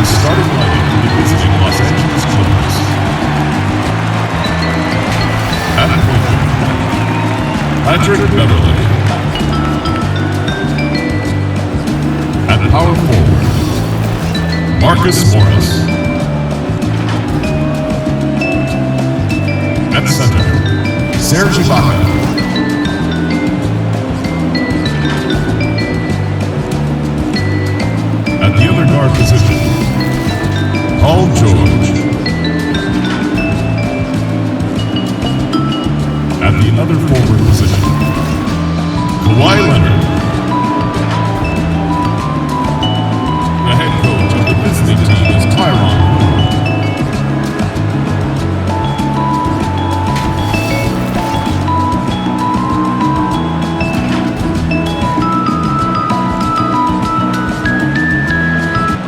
the starting lineup for the visiting Los Angeles Clippers. At point guard, Patrick Beverley. At power forward, Marcus Morris. At center, Serge Ibaka. At the other guard position, Paul George. At the other forward position, Kawhi Leonard. The head coach of the visiting team is Tyronn Lue.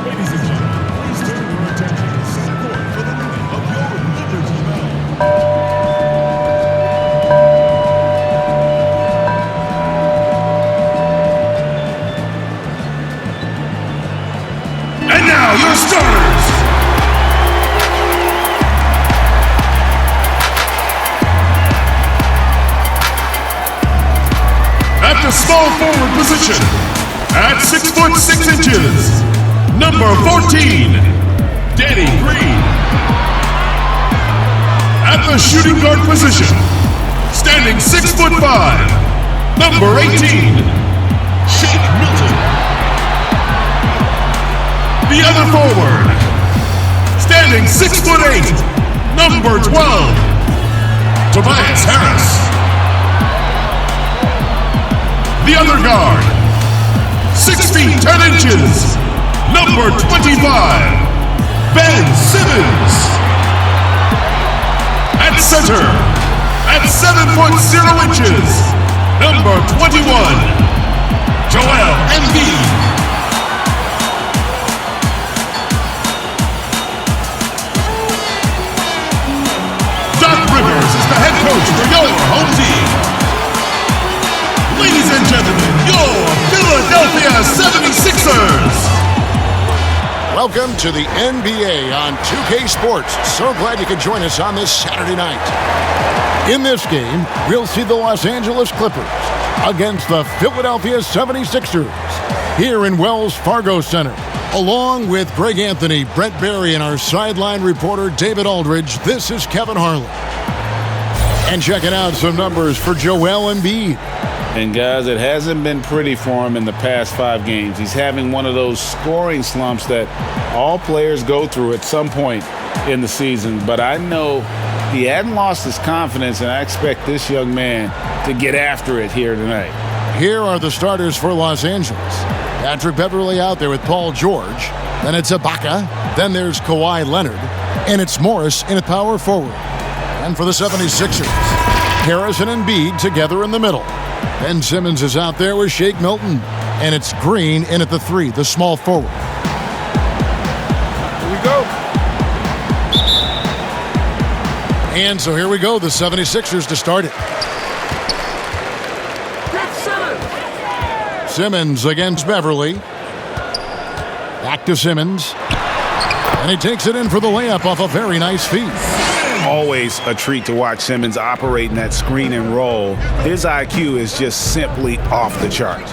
Ladies and gentlemen, please turn your attention to support for the ringing of your Liberty Bell. And now, your starters! At the small forward position, at 6 foot 6 inches, number 14, Danny Green. At the shooting guard position, standing 6 foot 5, number 18, Shake Milton. The other forward, standing 6 foot 8, number 12, Tobias Harris. The other guard, 6 feet 10 inches, number 25, Ben Simmons. At center, at 7 foot 0 inches, number 21, Joel Embiid. Rivers is the head coach for your home team. Ladies and gentlemen, your Philadelphia 76ers. Welcome to the NBA on 2K Sports. So glad you could join us on this Saturday night. In this game, we'll see the Los Angeles Clippers against the Philadelphia 76ers here in Wells Fargo Center. Along with Greg Anthony, Brett Barry, and our sideline reporter David Aldridge, this is Kevin Harlan. And checking out some numbers for Joel Embiid. And guys, it hasn't been pretty for him in the past 5 games. He's having one of those scoring slumps that all players go through at some point in the season. But I know he hadn't lost his confidence, and I expect this young man to get after it here tonight. Here are the starters for Los Angeles. Patrick Beverley out there with Paul George. Then it's Ibaka. Then there's Kawhi Leonard. And it's Morris in at power forward. And for the 76ers, Harris and Embiid together in the middle. Ben Simmons is out there with Shake Milton. And it's Green in at the 3, the small forward. Here we go. And so here we go, the 76ers to start it. Simmons against Beverley. Back to Simmons. And he takes it in for the layup off a very nice feed. Always a treat to watch Simmons operate in that screen and roll. His IQ is just simply off the charts.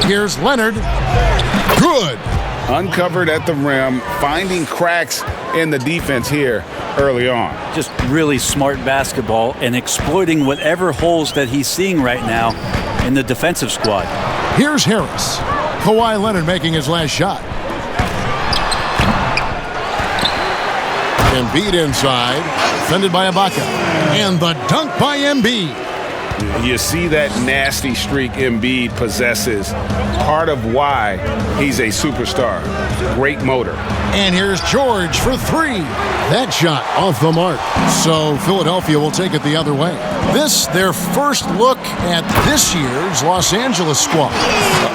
Here's Leonard. Good. Uncovered at the rim, finding cracks in the defense here early on. Just really smart basketball and exploiting whatever holes that he's seeing right now in the defensive squad. Here's Harris. Kawhi Leonard making his last shot. Embiid inside, defended by Ibaka. And the dunk by Embiid. You see that nasty streak Embiid possesses. Part of why he's a superstar. Great motor. And here's George for 3. That shot off the mark. So Philadelphia will take it the other way. This, their first look at this year's Los Angeles squad.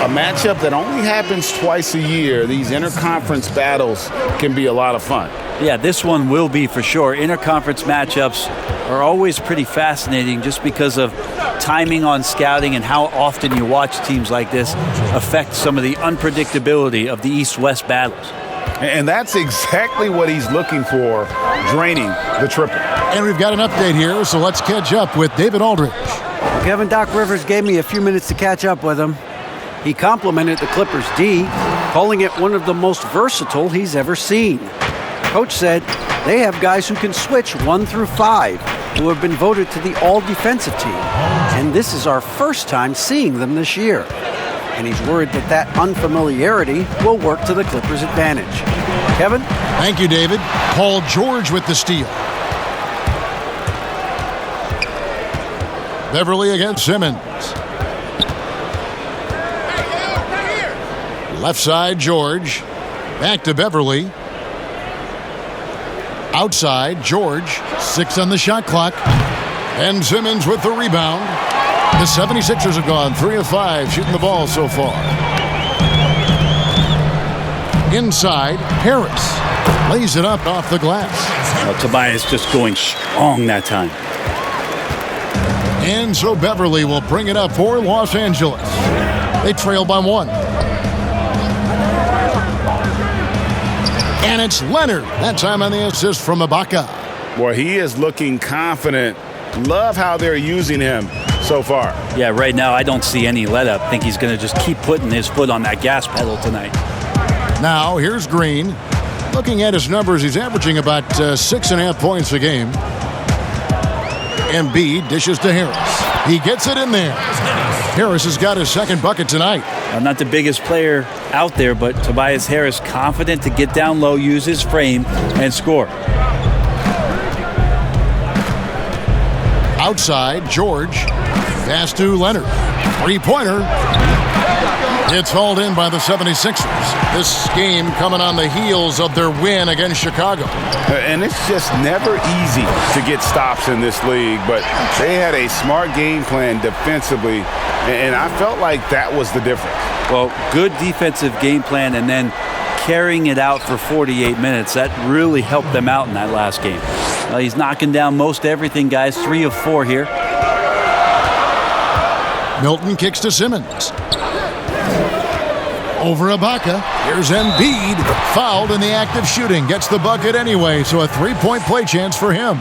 A matchup that only happens twice a year. These interconference battles can be a lot of fun. Yeah, this one will be for sure. Interconference matchups are always pretty fascinating just because of timing on scouting and how often you watch teams like this affect some of the unpredictability of the East-West battles. And that's exactly what he's looking for, draining the triple. And we've got an update here, so let's catch up with David Aldridge. Kevin, Doc Rivers gave me a few minutes to catch up with him. He complimented the Clippers' D, calling it one of the most versatile he's ever seen. Coach said they have guys who can switch 1 through 5, who have been voted to the all-defensive team. And this is our first time seeing them this year. And he's worried that unfamiliarity will work to the Clippers' advantage. Kevin? Thank you, David. Paul George with the steal. Beverly against Simmons. Left side, George. Back to Beverly. Outside, George. 6 on the shot clock. And Simmons with the rebound. The 76ers have gone 3 of 5 shooting the ball so far. Inside, Harris lays it up off the glass. Well, Tobias just going strong that time. And so Beverly will bring it up for Los Angeles. They trail by 1. And it's Leonard. That time on the assist from Ibaka. Boy, he is looking confident. Love how they're using him so far. Yeah, right now I don't see any let up. I think he's going to just keep putting his foot on that gas pedal tonight. Now here's Green. Looking at his numbers, he's averaging about 6.5 points a game. Embiid dishes to Harris. He gets it in there. Harris has got his second bucket tonight. Not the biggest player out there, but Tobias Harris confident to get down low, use his frame, and score. Outside, George. Pass to Leonard. Three-pointer. It's hauled in by the 76ers. This game coming on the heels of their win against Chicago. And it's just never easy to get stops in this league, but they had a smart game plan defensively, and I felt like that was the difference. Well, good defensive game plan and then carrying it out for 48 minutes. That really helped them out in that last game. He's knocking down most everything, guys. 3 of 4 here. Milton kicks to Simmons. Over Ibaka. Here's Embiid. Fouled in the act of shooting. Gets the bucket anyway, so a 3-point play chance for him.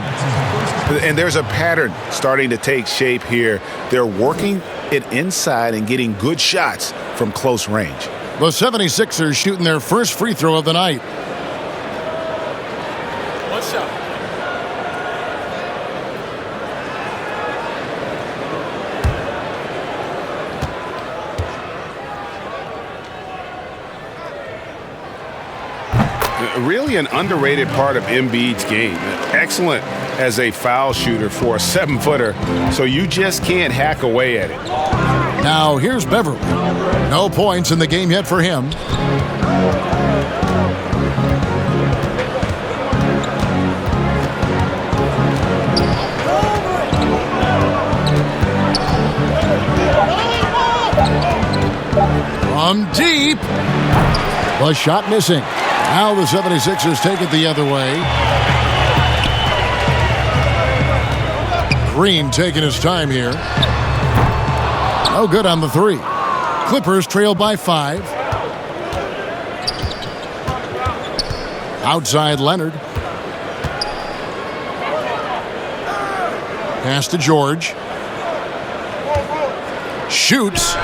And there's a pattern starting to take shape here. They're working it inside and getting good shots from close range. The 76ers shooting their first free throw of the night. What's up? Really an underrated part of Embiid's game. Excellent as a foul shooter for a 7-footer, so you just can't hack away at it. Now here's Beverly. No points in the game yet for him. From deep. The shot missing. Now the 76ers take it the other way. Green taking his time here. No good on the 3. Clippers trail by 5. Outside Leonard. Pass to George. Shoots.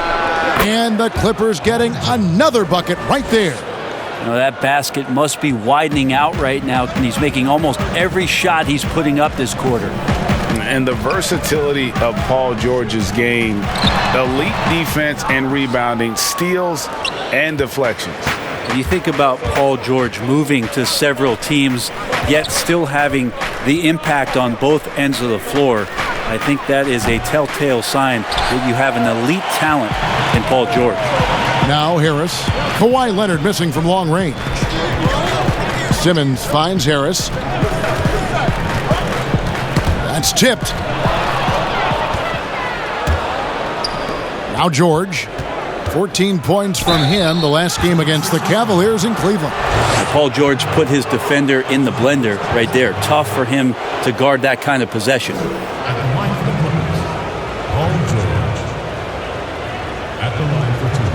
And the Clippers getting another bucket right there. That basket must be widening out right now, and he's making almost every shot he's putting up this quarter. And the versatility of Paul George's game, elite defense and rebounding, steals and deflections. You think about Paul George moving to several teams, yet still having the impact on both ends of the floor. I think that is a telltale sign that you have an elite talent in Paul George. Now Harris. Kawhi Leonard missing from long range. Simmons finds Harris. That's tipped. Now George. 14 points from him the last game against the Cavaliers in Cleveland. Paul George put his defender in the blender right there. Tough for him to guard that kind of possession. At the line for the Clippers, Paul George. At the line for 2.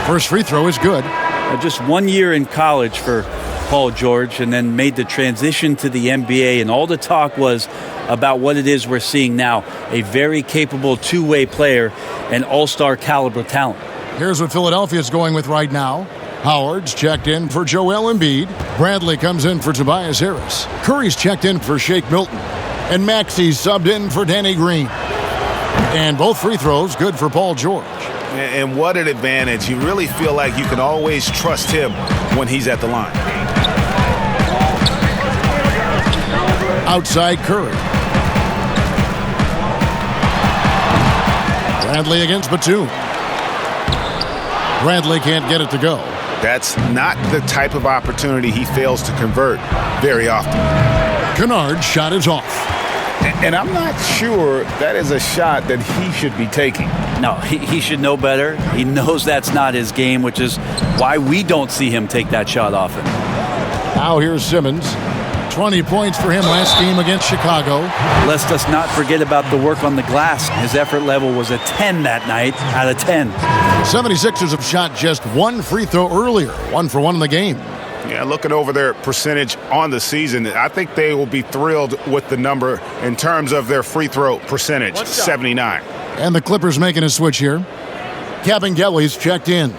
First free throw is good. Just 1 year in college for Paul George, and then made the transition to the NBA, and all the talk was about what it is we're seeing now. A very capable two-way player and all-star caliber talent. Here's what Philadelphia's going with right now. Howard's checked in for Joel Embiid. Bradley comes in for Tobias Harris. Curry's checked in for Shake Milton. And Maxi's subbed in for Danny Green. And both free throws good for Paul George. And what an advantage. You really feel like you can always trust him when he's at the line. Outside Curry. Bradley against Batum. Bradley can't get it to go. That's not the type of opportunity he fails to convert very often. Kennard's shot is off. And I'm not sure that is a shot that he should be taking. No, he should know better. He knows that's not his game, which is why we don't see him take that shot often. Now here's Simmons. 20 points for him last game against Chicago. Let's just not forget about the work on the glass. His effort level was a 10 that night out of 10. 76ers have shot just one free throw earlier. 1 for 1 in the game. Yeah, looking over their percentage on the season, I think they will be thrilled with the number in terms of their free throw percentage, 79. And the Clippers making a switch here. Kevin Gelly's checked in.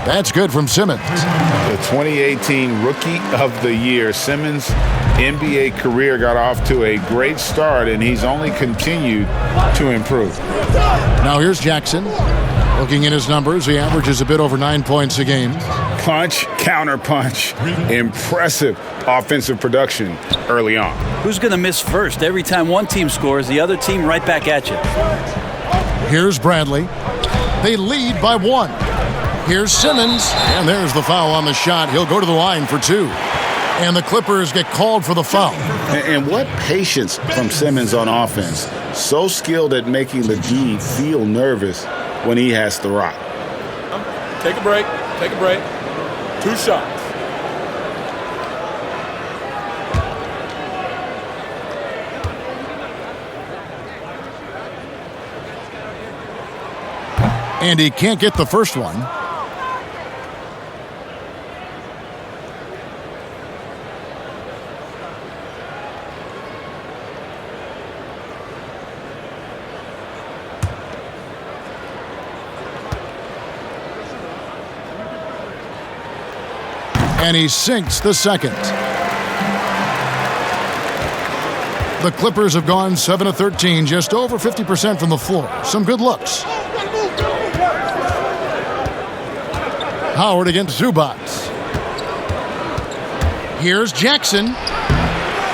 That's good from Simmons. The 2018 Rookie of the Year. Simmons' NBA career got off to a great start, and he's only continued to improve. Now here's Jackson. Looking at his numbers, he averages a bit over 9 points a game. Punch, counter punch. Impressive offensive production early on. Who's going to miss first? Every time one team scores, the other team right back at you. Here's Bradley. They lead by 1. Here's Simmons, and there's the foul on the shot. He'll go to the line for 2. And the Clippers get called for the foul. And what patience from Simmons on offense. So skilled at making the D feel nervous when he has to rock. Take a break. Take a break. 2 shots. And he can't get the first one. And he sinks the second. The Clippers have gone 7 of 13, just over 50% from the floor. Some good looks. Howard against Zubac. Here's Jackson.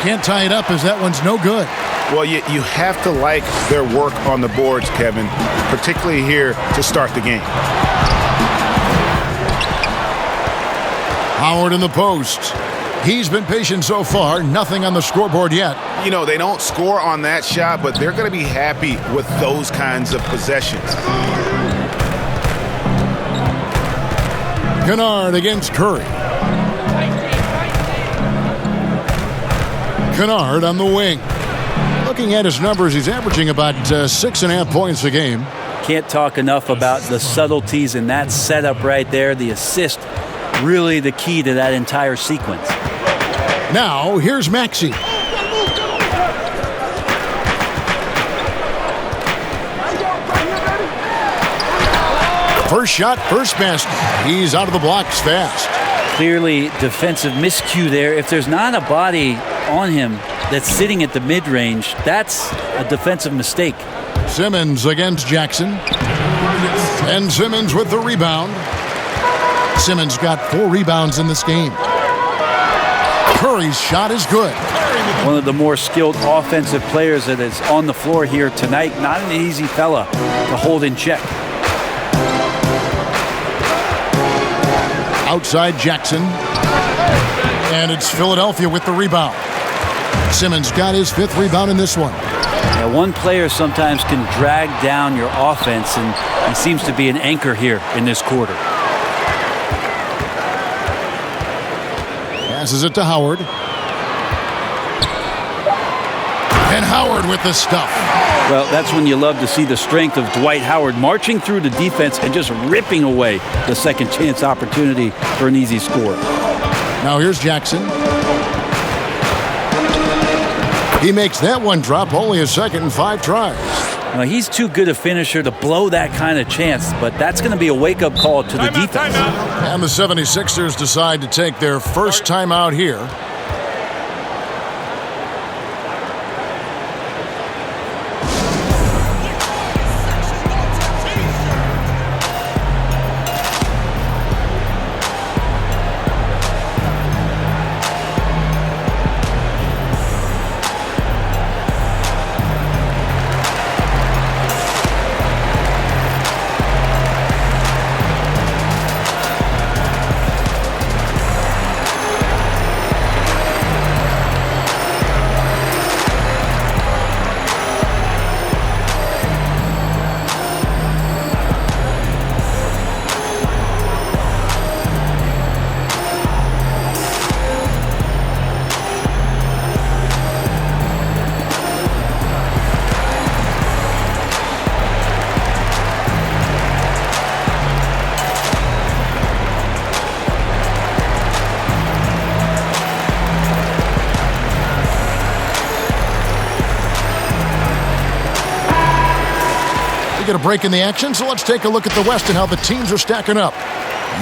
Can't tie it up as that one's no good. Well, you have to like their work on the boards, Kevin, particularly here to start the game. Howard in the post. He's been patient so far. Nothing on the scoreboard yet. You know, they don't score on that shot, but they're going to be happy with those kinds of possessions. Kennard against Curry. Kennard on the wing. Looking at his numbers, he's averaging about 6.5 points a game. Can't talk enough about the subtleties in that setup right there. The assist, really the key to that entire sequence. Now, here's Maxey. First shot, first basket. He's out of the blocks fast. Clearly defensive miscue there. If there's not a body on him that's sitting at the mid-range, that's a defensive mistake. Simmons against Jackson. And Simmons with the rebound. Simmons got 4 rebounds in this game. Curry's shot is good. One of the more skilled offensive players that is on the floor here tonight. Not an easy fella to hold in check. Outside Jackson. And it's Philadelphia with the rebound. Simmons got his 5th rebound in this one. Now, one player sometimes can drag down your offense, and he seems to be an anchor here in this quarter. Passes it to Howard. And Howard with the stuff. Well, that's when you love to see the strength of Dwight Howard marching through the defense and just ripping away the second chance opportunity for an easy score. Now here's Jackson. He makes that one drop, only a second and 5 tries. Now, he's too good a finisher to blow that kind of chance, but that's going to be a wake-up call to the defense. And the 76ers decide to take their first timeout here. Get a break in the action, so let's take a look at the West and how the teams are stacking up.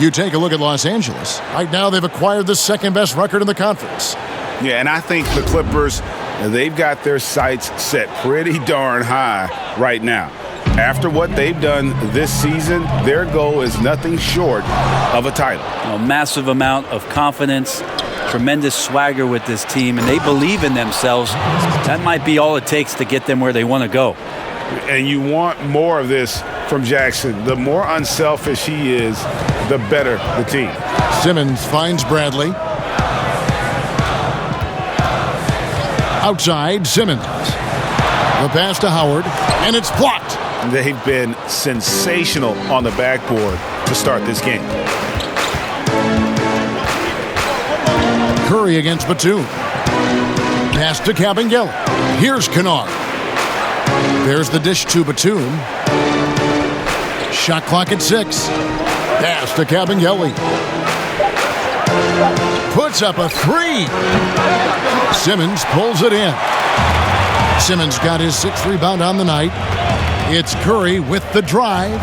You take a look at Los Angeles. Right now, they've acquired the second-best record in the conference. Yeah, and I think the Clippers, they've got their sights set pretty darn high right now. After what they've done this season, their goal is nothing short of a title. A massive amount of confidence, tremendous swagger with this team, and they believe in themselves. That might be all it takes to get them where they want to go. And you want more of this from Jackson. The more unselfish he is, the better the team. Simmons finds Bradley. Outside, Simmons. The pass to Howard, and it's blocked. They've been sensational on the backboard to start this game. Curry against Batum. Pass to Kabengele. Here's Kennard. There's the dish to Batum. Shot clock at 6. Pass to Kabengele. Puts up a 3. Simmons pulls it in. Simmons got his 6th rebound on the night. It's Curry with the drive.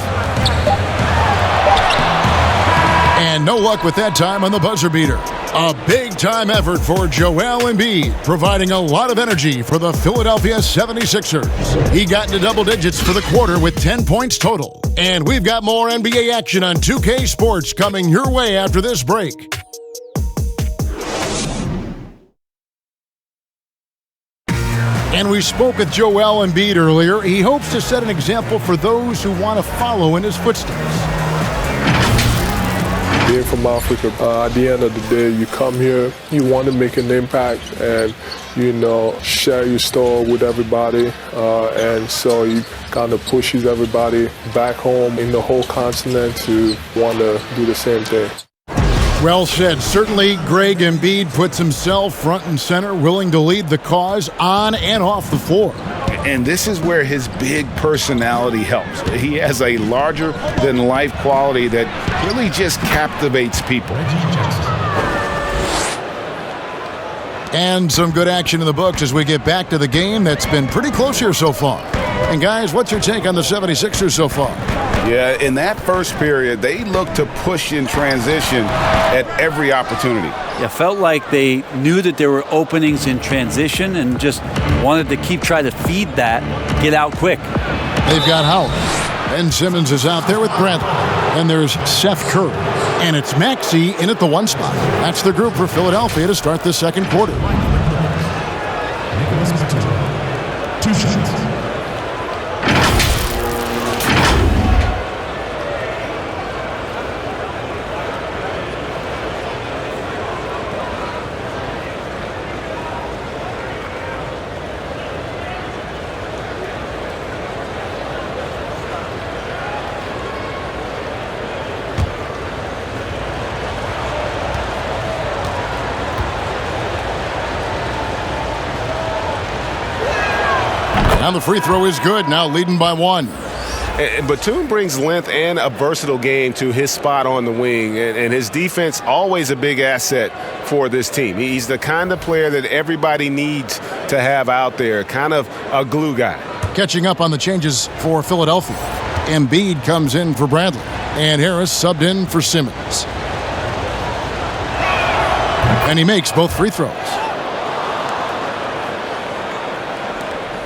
And no luck with that time on the buzzer beater. A big-time effort for Joel Embiid, providing a lot of energy for the Philadelphia 76ers. He got into double digits for the quarter with 10 points total. And we've got more NBA action on 2K Sports coming your way after this break. And we spoke with Joel Embiid earlier. He hopes to set an example for those who want to follow in his footsteps. Being from Africa, at the end of the day, you come here, you want to make an impact and, share your story with everybody. And so you kind of pushes everybody back home in the whole continent to want to do the same thing. Well said. Certainly, Greg Embiid puts himself front and center, willing to lead the cause on and off the floor. And this is where his big personality helps. He has a larger-than-life quality that really just captivates people. And some good action in the books as we get back to the game that's been pretty close here so far. And guys, what's your take on the 76ers so far? Yeah, in that first period, they looked to push in transition at every opportunity. It felt like they knew that there were openings in transition and just wanted to keep trying to feed that, get out quick. They've got Howard. Ben Simmons is out there with Bradley. Then there's Seth Curry. And it's Maxey in at the 1 spot. That's the group for Philadelphia to start the second quarter. 2 shots. Now the free throw is good, now leading by 1. And Batum brings length and a versatile game to his spot on the wing, and his defense always a big asset for this team. He's the kind of player that everybody needs to have out there, kind of a glue guy. Catching up on the changes for Philadelphia. Embiid comes in for Bradley, and Harris subbed in for Simmons. And he makes both free throws.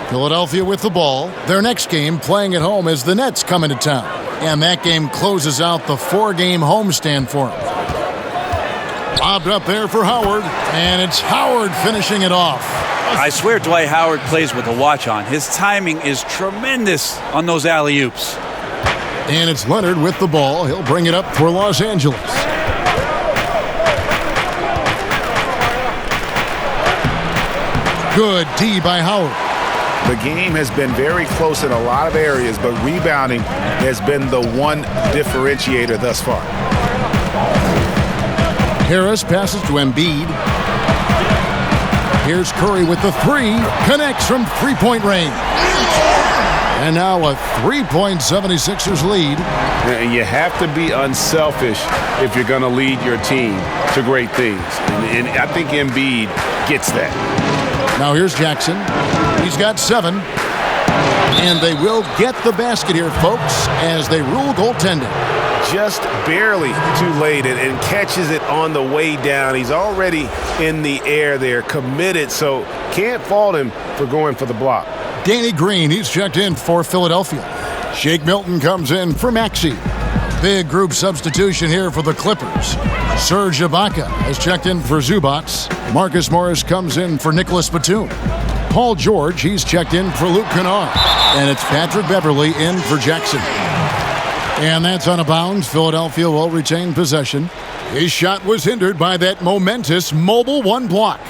Philadelphia with the ball. Their next game playing at home as the Nets come into town. And that game closes out the 4-game homestand for them. Lobbed up there for Howard, and it's Howard finishing it off. I swear Dwight Howard plays with a watch on. His timing is tremendous on those alley-oops. And it's Leonard with the ball. He'll bring it up for Los Angeles. Good D by Howard. The game has been very close in a lot of areas, but rebounding has been the one differentiator thus far. Harris passes to Embiid. Here's Curry with the 3. Connects from three-point range. And now a 3-point 76ers lead. And you have to be unselfish if you're going to lead your team to great things. And I think Embiid gets that. Now here's Jackson. He's got 7. And they will get the basket here, folks, as they rule goaltending. Just barely too late and catches it on the way down. He's already in the air there, committed, so can't fault him for going for the block. Danny Green, he's checked in for Philadelphia. Shake Milton comes in for Maxey. Big group substitution here for the Clippers. Serge Ibaka has checked in for Zubats. Marcus Morris comes in for Nicholas Batum. Paul George, he's checked in for Luke Kennard. And it's Patrick Beverley in for Jackson. And that's out of bounds. Philadelphia will retain possession. His shot was hindered by that momentous mobile 1 block.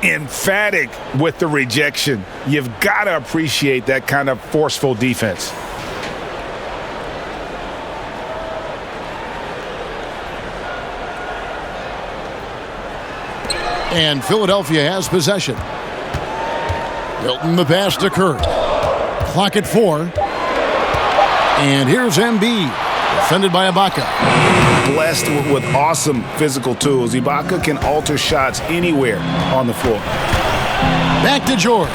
Emphatic with the rejection. You've got to appreciate that kind of forceful defense. And Philadelphia has possession. Milton the pass to Curry. Clock at 4. And here's Embiid, defended by Ibaka. Blessed with awesome physical tools. Ibaka can alter shots anywhere on the floor. Back to George.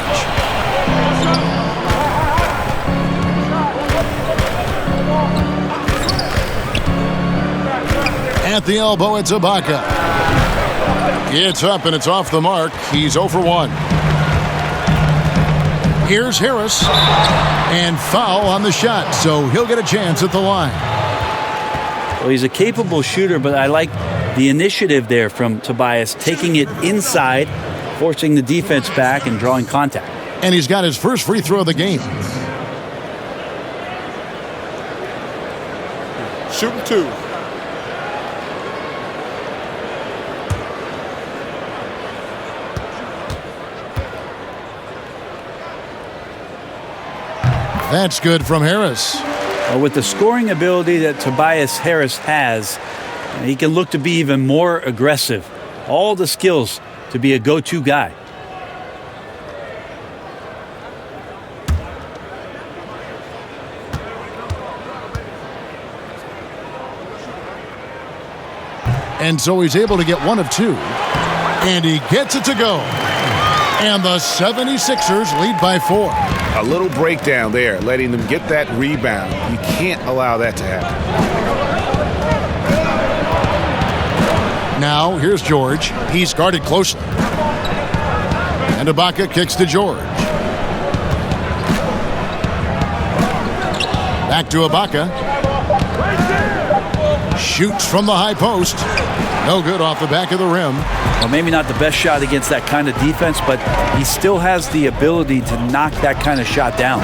At the elbow, it's Ibaka. It's up and it's off the mark. He's 0 for 1. Here's Harris. And foul on the shot, so he'll get a chance at the line. Well, he's a capable shooter, but I like the initiative there from Tobias, taking it inside, forcing the defense back and drawing contact. And he's got his first free throw of the game. Shooting 2. That's good from Harris. Well, with the scoring ability that Tobias Harris has, he can look to be even more aggressive. All the skills to be a go-to guy. And so he's able to get 1 of 2. And he gets it to go. And the 76ers lead by 4. A little breakdown there, letting them get that rebound. You can't allow that to happen. Now, here's George. He's guarded closely. And Ibaka kicks to George. Back to Ibaka. Shoots from the high post. No good off the back of the rim. Well, maybe not the best shot against that kind of defense, but he still has the ability to knock that kind of shot down.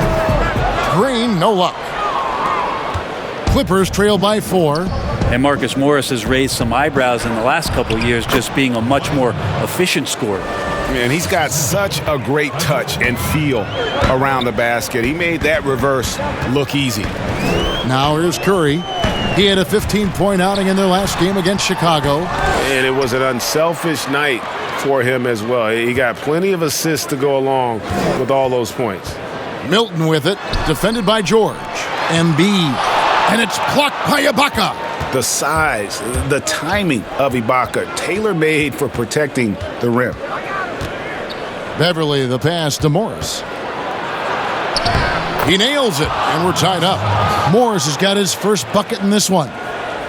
Green, no luck. Clippers trail by 4. And Marcus Morris has raised some eyebrows in the last couple of years, just being a much more efficient scorer. Man, he's got such a great touch and feel around the basket. He made that reverse look easy. Now here's Curry. He had a 15-point outing in their last game against Chicago. And it was an unselfish night for him as well. He got plenty of assists to go along with all those points. Milton with it, defended by George. Embiid, and it's blocked by Ibaka. The size, the timing of Ibaka, tailor-made for protecting the rim. Beverly, the pass to Morris. He nails it, and we're tied up. Morris has got his first bucket in this one.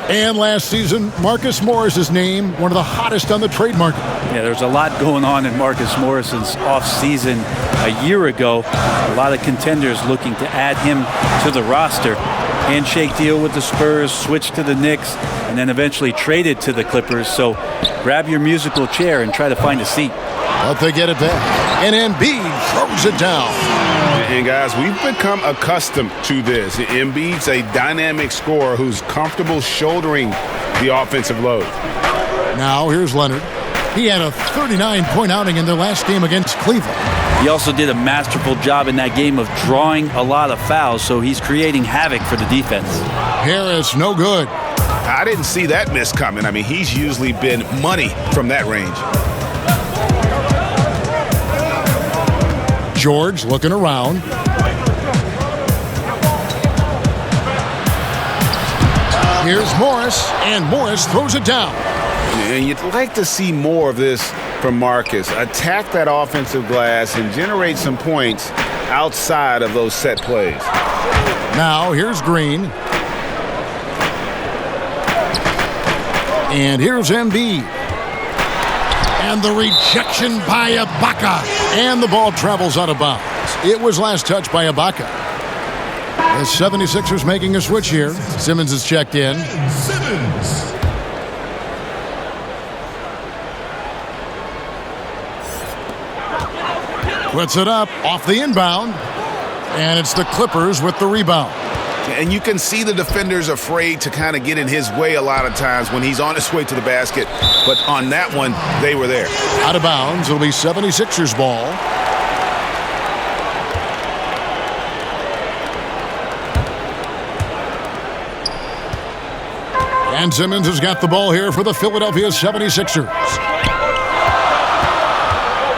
And last season, Marcus Morris's name, one of the hottest on the trade market. Yeah, there's a lot going on in Marcus Morris's offseason a year ago. A lot of contenders looking to add him to the roster. Handshake deal with the Spurs, switch to the Knicks, and then eventually traded to the Clippers. So grab your musical chair and try to find a seat. But they get it back. And Embiid throws it down. And guys, we've become accustomed to this. Embiid's a dynamic scorer who's comfortable shouldering the offensive load. Now here's Leonard. He had a 39-point outing in their last game against Cleveland. He also did a masterful job in that game of drawing a lot of fouls, so he's creating havoc for the defense. Harris, no good. I didn't see that miss coming. I mean, he's usually been money from that range. George looking around. Here's Morris, and Morris throws it down. And you'd like to see more of this from Marcus. Attack that offensive glass and generate some points outside of those set plays. Now here's Green. And here's Embiid. And the rejection by Ibaka. And the ball travels out of bounds. It was last touched by Ibaka. The 76ers making a switch here. Simmons is checked in. Simmons. Puts it up off the inbound. And it's the Clippers with the rebound. And you can see the defenders afraid to kind of get in his way a lot of times when he's on his way to the basket. But on that one, they were there. Out of bounds. It'll be 76ers ball. And Simmons has got the ball here for the Philadelphia 76ers.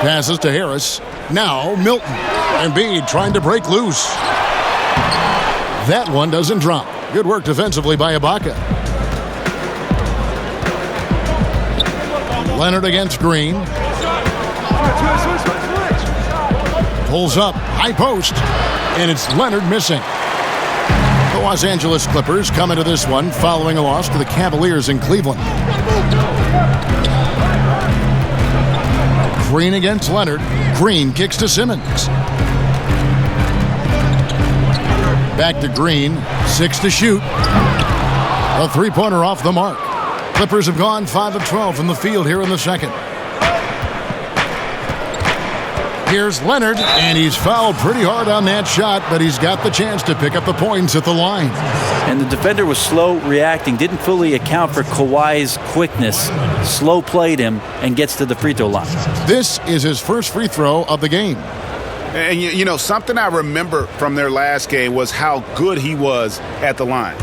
Passes to Harris. Now Milton. Embiid trying to break loose. That one doesn't drop. Good work defensively by Ibaka. Leonard against Green. Pulls up. High post. And it's Leonard missing. The Los Angeles Clippers come into this one following a loss to the Cavaliers in Cleveland. Green against Leonard. Green kicks to Simmons. Back to Green. 6 to shoot. A three-pointer off the mark. Clippers have gone 5 of 12 from the field here in the second. Here's Leonard, and he's fouled pretty hard on that shot, but he's got the chance to pick up the points at the line. And the defender was slow reacting, didn't fully account for Kawhi's quickness, slow played him, and gets to the free throw line. This is his first free throw of the game. And, you know, something I remember from their last game was how good he was at the line.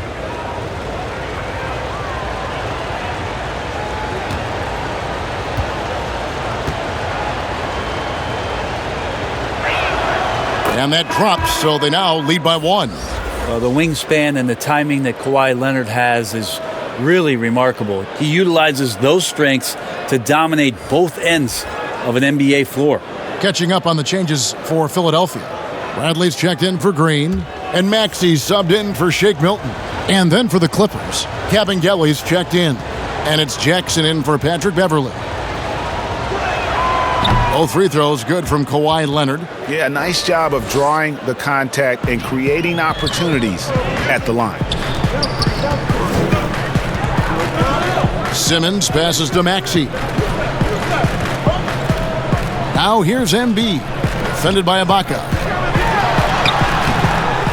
And that drops, so they now lead by 1. The wingspan and the timing that Kawhi Leonard has is really remarkable. He utilizes those strengths to dominate both ends of an NBA floor. Catching up on the changes for Philadelphia. Bradley's checked in for Green, and Maxi's subbed in for Shake Milton. And then for the Clippers, Kabengele's checked in, and it's Jackson in for Patrick Beverly. Both free throws good from Kawhi Leonard. Yeah, nice job of drawing the contact and creating opportunities at the line. Simmons passes to Maxey. Now here's Embiid, defended by Ibaka.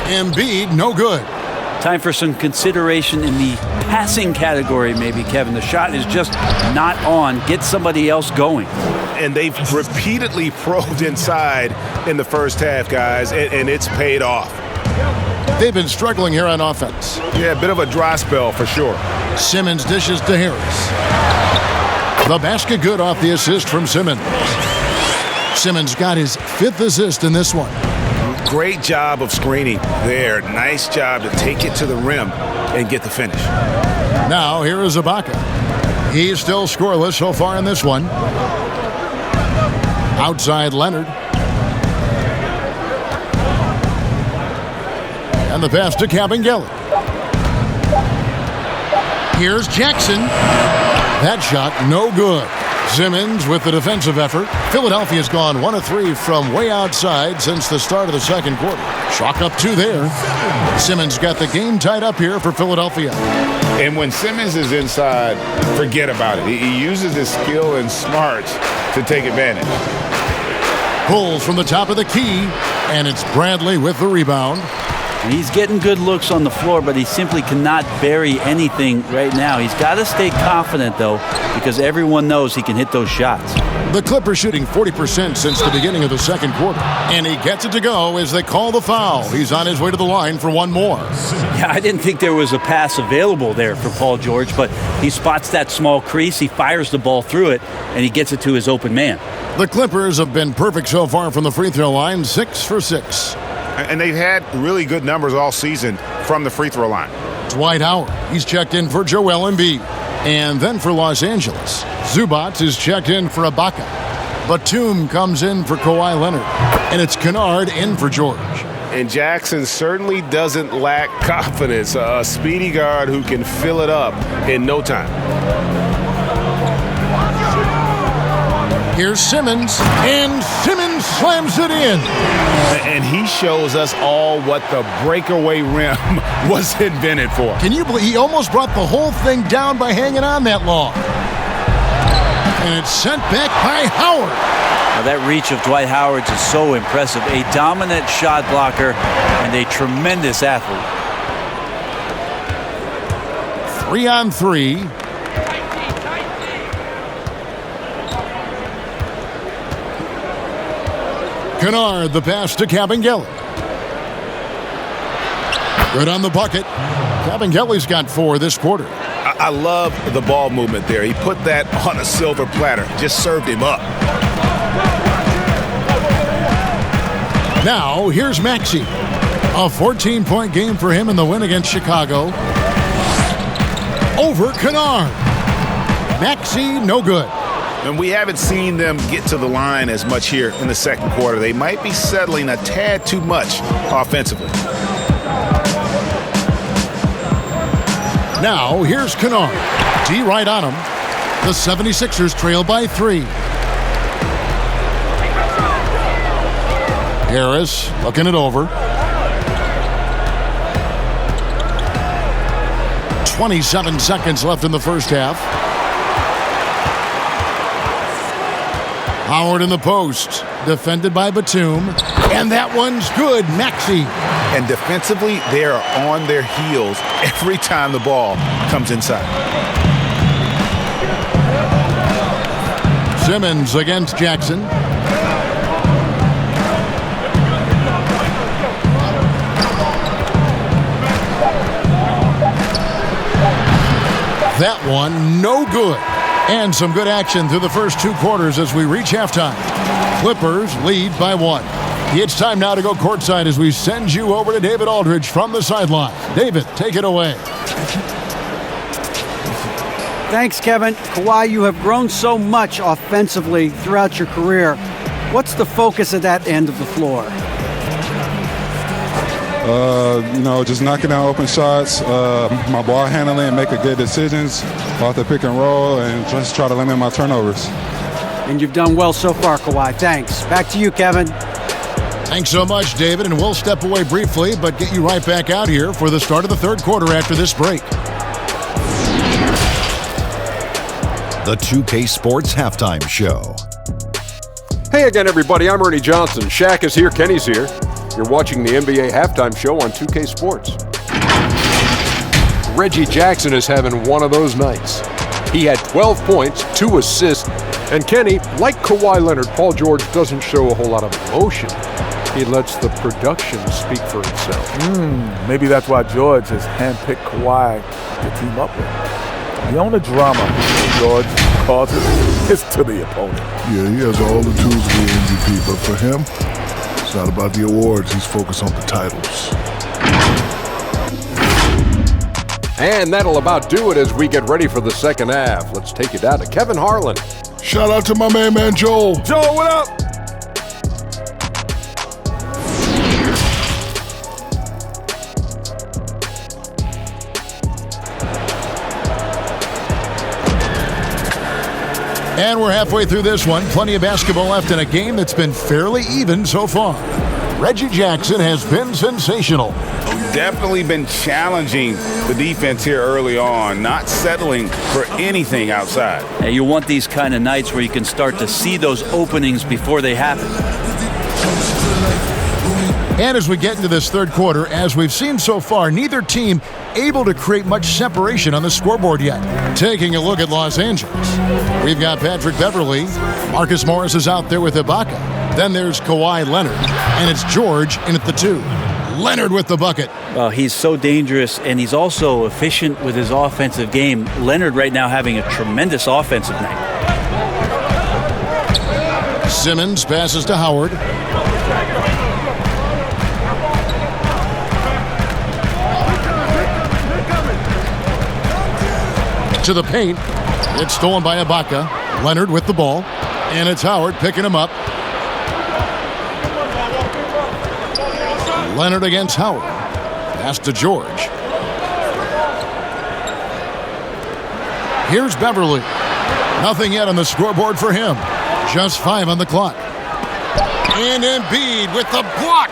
Embiid, no good. Time for some consideration in the passing category, maybe, Kevin. The shot is just not on. Get somebody else going. And they've repeatedly probed inside in the first half, guys, and it's paid off. They've been struggling here on offense. Yeah, a bit of a dry spell for sure. Simmons dishes to Harris. The basket good off the assist from Simmons. Simmons got his 5th assist in this one. Great job of screening there. Nice job to take it to the rim and get the finish. Now here is Ibaka. He's still scoreless so far in this one. Outside Leonard. And the pass to Kabengele. Here's Jackson. That shot no good. Simmons with the defensive effort. Philadelphia's gone 1 of 3 from way outside since the start of the second quarter. Chalk up 2 there. Simmons got the game tied up here for Philadelphia. And when Simmons is inside, forget about it. He uses his skill and smarts to take advantage. Pulls from the top of the key, and it's Bradley with the rebound. And he's getting good looks on the floor, but he simply cannot bury anything right now. He's got to stay confident, though, because everyone knows he can hit those shots. The Clippers shooting 40% since the beginning of the second quarter. And he gets it to go as they call the foul. He's on his way to the line for one more. Yeah, I didn't think there was a pass available there for Paul George, but he spots that small crease, he fires the ball through it, and he gets it to his open man. The Clippers have been perfect so far from the free throw line, 6 for 6. And they've had really good numbers all season from the free throw line. Dwight Howard, he's checked in for Joel Embiid. And then for Los Angeles, Zubac is checked in for Ibaka. Batum comes in for Kawhi Leonard. And it's Kennard in for George. And Jackson certainly doesn't lack confidence. A speedy guard who can fill it up in no time. Here's Simmons, and Simmons slams it in. And he shows us all what the breakaway rim was invented for. Can you believe he almost brought the whole thing down by hanging on that long? And it's sent back by Howard. Now that reach of Dwight Howard is so impressive. A dominant shot blocker and a tremendous athlete. 3-on-3. Kennard, the pass to Kabengele. Good on the bucket. Kabengele's got 4 this quarter. I love the ball movement there. He put that on a silver platter. Just served him up. Now, here's Maxey. A 14-point game for him in the win against Chicago. Over Kennard. Maxey, no good. And we haven't seen them get to the line as much here in the second quarter. They might be settling a tad too much offensively. Now, here's Kennard. D right on him. The 76ers trail by 3. Harris looking it over. 27 seconds left in the first half. Howard in the post, defended by Batum, and that one's good, Maxey. And defensively, they are on their heels every time the ball comes inside. Simmons against Jackson. That one, no good. And some good action through the first 2 quarters as we reach halftime. Clippers lead by 1. It's time now to go courtside as we send you over to David Aldridge from the sideline. David, take it away. Thanks, Kevin. Kawhi, you have grown so much offensively throughout your career. What's the focus at that end of the floor? Just knocking down open shots, my ball handling, making good decisions off the pick and roll, and just try to limit my turnovers. And you've done well so far, Kawhi. Thanks. Back to you, Kevin. Thanks so much, David, and we'll step away briefly, but get you right back out here for the start of the third quarter after this break. The 2K Sports Halftime Show. Hey again, everybody. I'm Ernie Johnson. Shaq is here. Kenny's here. You're watching the NBA Halftime Show on 2K Sports. Reggie Jackson is having one of those nights. He had 12 points, 2 assists, and Kenny, like Kawhi Leonard, Paul George doesn't show a whole lot of emotion. He lets the production speak for itself. Maybe that's why George has handpicked Kawhi to team up with. The only drama George causes is to the opponent. Yeah, he has all the tools to be MVP, but for him, it's not about the awards. He's focused on the titles. And that'll about do it as we get ready for the second half. Let's take you down to Kevin Harlan. Shout out to my man Joel. Joel, what up? And we're halfway through this one. Plenty of basketball left in a game that's been fairly even so far. Reggie Jackson has been sensational. Definitely been challenging the defense here early on, not settling for anything outside. Hey, you want these kind of nights where you can start to see those openings before they happen. And as we get into this third quarter, as we've seen so far, neither team able to create much separation on the scoreboard yet. Taking a look at Los Angeles, we've got Patrick Beverley. Marcus Morris is out there with Ibaka. Then there's Kawhi Leonard, and it's George in at the 2. Leonard with the bucket. Well, he's so dangerous, and he's also efficient with his offensive game. Leonard right now having a tremendous offensive night. Simmons passes to Howard. To the paint. It's stolen by Ibaka. Leonard with the ball. And it's Howard picking him up. Leonard against Howard. Pass to George. Here's Beverley. Nothing yet on the scoreboard for him. Just 5 on the clock. And Embiid with the block.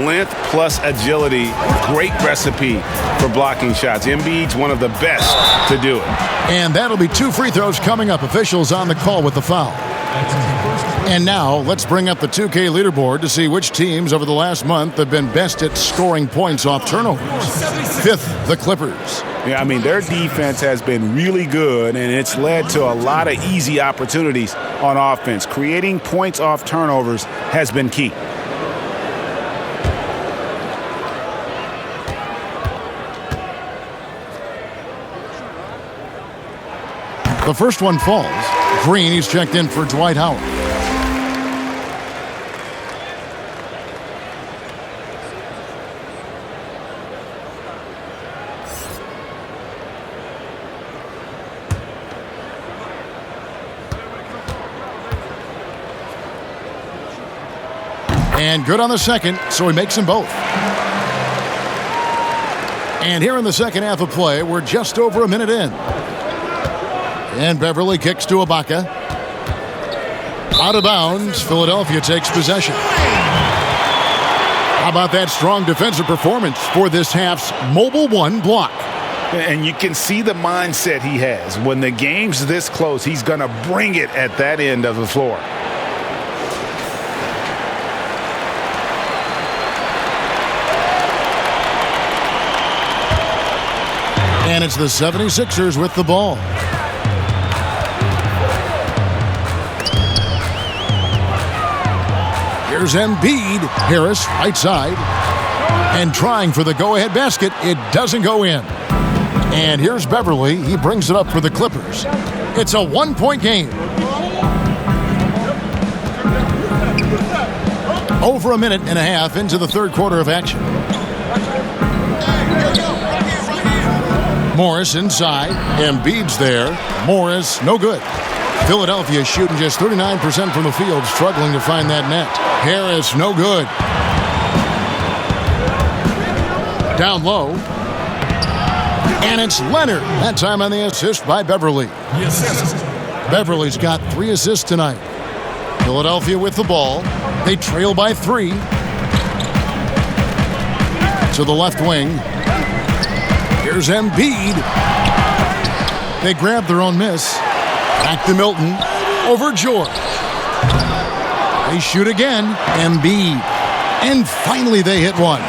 Length plus agility, great recipe for blocking shots. Embiid's one of the best to do it. And that'll be 2 free throws coming up. Officials on the call with the foul. And now let's bring up the 2K leaderboard to see which teams over the last month have been best at scoring points off turnovers. 5th, the Clippers. Yeah, I mean, their defense has been really good, and it's led to a lot of easy opportunities on offense. Creating points off turnovers has been key. The first one falls. Green, he's checked in for Dwight Howard. And good on the second, so he makes them both. And here in the second half of play, we're just over a minute in. And Beverley kicks to Ibaka. Out of bounds, Philadelphia takes possession. How about that strong defensive performance for this half's Mobile 1 block? And you can see the mindset he has. When the game's this close, he's going to bring it at that end of the floor. And it's the 76ers with the ball. Here's Embiid. Harris, right side. And trying for the go-ahead basket. It doesn't go in. And here's Beverley. He brings it up for the Clippers. It's a 1-point game. Over a minute and a half into the third quarter of action. Morris inside. Embiid's there. Morris, no good. Philadelphia shooting just 39% from the field, struggling to find that net. Harris, no good. Down low. And it's Leonard. That time on the assist by Beverley. The assist Beverly's got 3 assists tonight. Philadelphia with the ball. They trail by 3. To the left wing. Here's Embiid. They grab their own miss. Back to Milton. Over George. They shoot again. Embiid. And finally they hit one.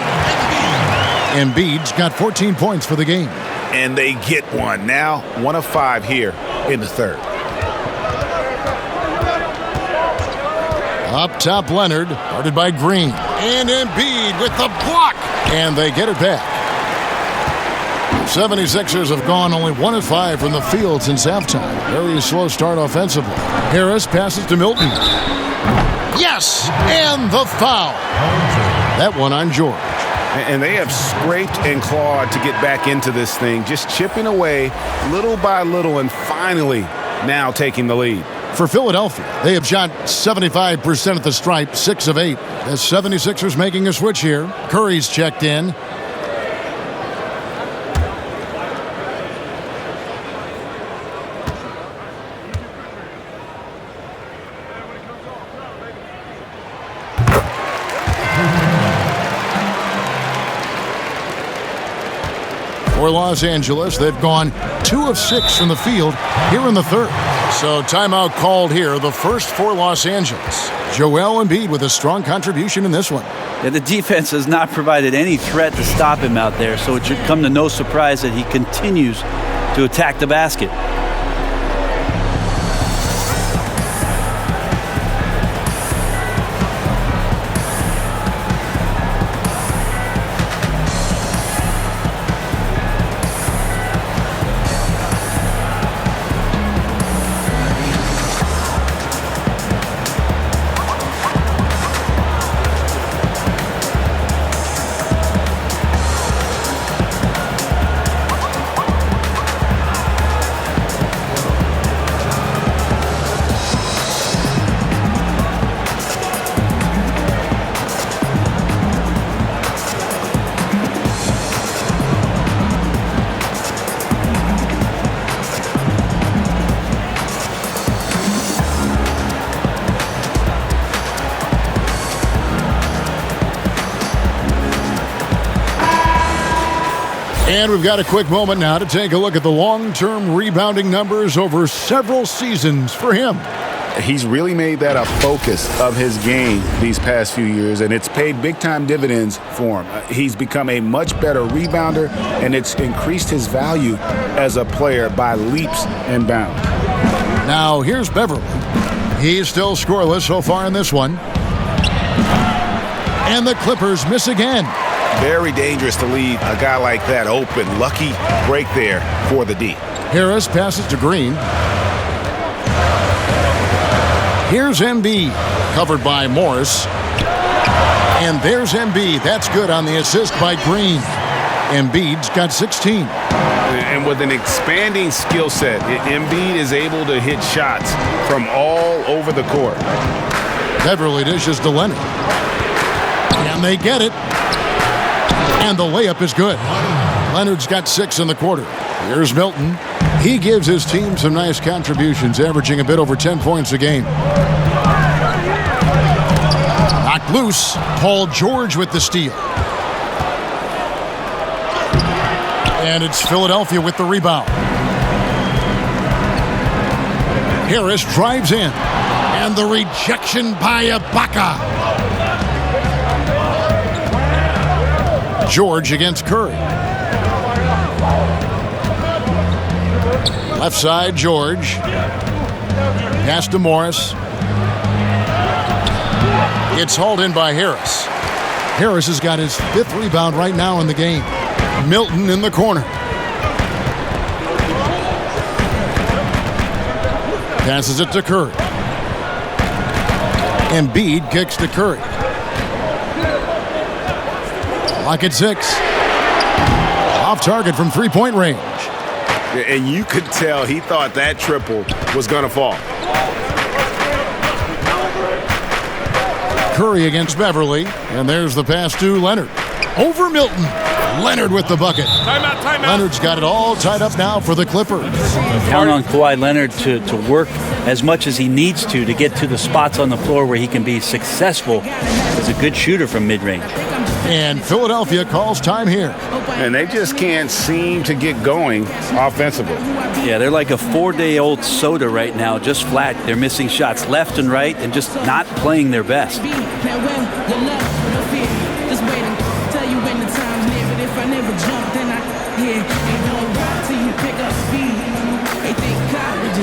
Embiid's got 14 points for the game. And they get one. Now 1 of 5 here in the third. Up top, Leonard, guarded by Green. And Embiid with the block. And they get it back. 76ers have gone only 1 of 5 from the field since halftime. Very slow start offensively. Harris passes to Milton. Yes! And the foul. That one on George. And they have scraped and clawed to get back into this thing, just chipping away little by little and finally now taking the lead. For Philadelphia, they have shot 75% at the stripe, 6 of 8. The 76ers making a switch here. Curry's checked in. For Los Angeles, they've gone 2 of 6 from the field here in the third. So timeout called here, the first for Los Angeles. Joel Embiid with a strong contribution in this one. Yeah, the defense has not provided any threat to stop him out there, so it should come to no surprise that he continues to attack the basket. And we've got a quick moment now to take a look at the long-term rebounding numbers over several seasons for him. He's really made that a focus of his game these past few years, and it's paid big-time dividends for him. He's become a much better rebounder, and it's increased his value as a player by leaps and bounds. Now, here's Beverly. He's still scoreless so far in this one. And the Clippers miss again. Very dangerous to leave a guy like that open. Lucky break there for the D. Harris passes to Green. Here's Embiid, covered by Morris. And there's Embiid. That's good on the assist by Green. Embiid's got 16. And with an expanding skill set, Embiid is able to hit shots from all over the court. Beverly dishes to Leonard. And they get it. And the layup is good. Leonard's got 6 in the quarter. Here's Milton. He gives his team some nice contributions, averaging a bit over 10 points a game. Knocked loose. Paul George with the steal. And it's Philadelphia with the rebound. Harris drives in. And the rejection by Ibaka. George against Curry. Left side, George. Pass to Morris. It's hauled in by Harris. Harris has got his 5th rebound right now in the game. Milton in the corner. Passes it to Curry. Embiid kicks to Curry. Lock at 6. Off target from 3-point range. And you could tell he thought that triple was going to fall. Curry against Beverly. And there's the pass to Leonard. Over Milton. Leonard with the bucket. Timeout. Leonard's got it all tied up now for the Clippers. Count on Kawhi Leonard to work as much as he needs to get to the spots on the floor where he can be successful. He's a good shooter from mid-range. And Philadelphia calls time here. And they just can't seem to get going offensively. Yeah, they're like a 4-day-old soda right now, just flat. They're missing shots left and right and just not playing their best.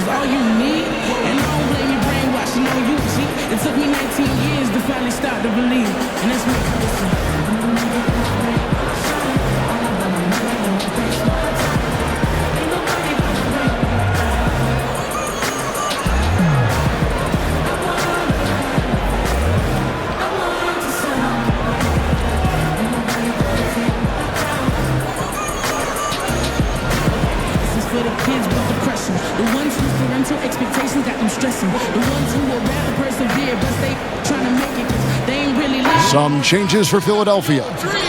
All you need, and I don't blame you brainwashing on you. See, it took me 19 years to finally start to believe, and that's my This is for the kids with depression, the ones whose parental expectations got them stressing, the ones who will rather persevere, but they trying to make it 'cause they ain't really living. Some changes for Philadelphia.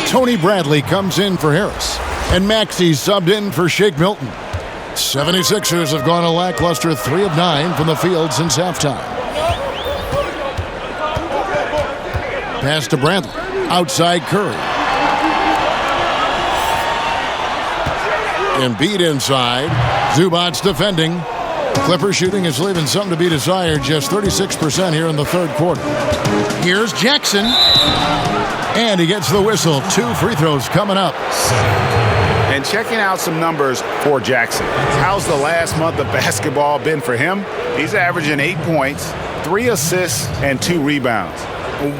Tony Bradley comes in for Harris, and Maxey subbed in for Shake Milton. 76ers have gone a lackluster 3 of 9 from the field since halftime. Pass to Bradley. Outside Curry. Embiid inside. Zubac's defending. Clippers shooting is leaving something to be desired. Just 36% here in the third quarter. Here's Jackson. And he gets the whistle. 2 free throws coming up. And checking out some numbers for Jackson. How's the last month of basketball been for him? He's averaging 8 points, 3 assists, and 2 rebounds.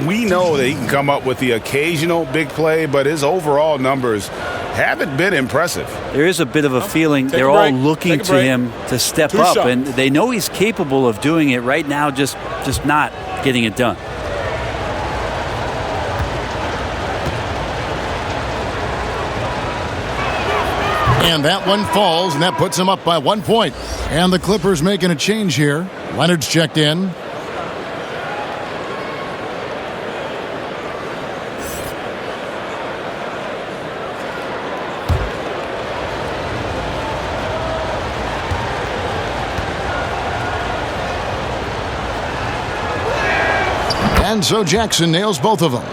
We know that he can come up with the occasional big play, but his overall numbers haven't been impressive. There is a bit of a feeling they're all looking to him to step up, and they know he's capable of doing it right now, just not getting it done. And that one falls, and that puts him up by 1 point. And the Clippers making a change here. Leonard's checked in. And so Jackson nails both of them.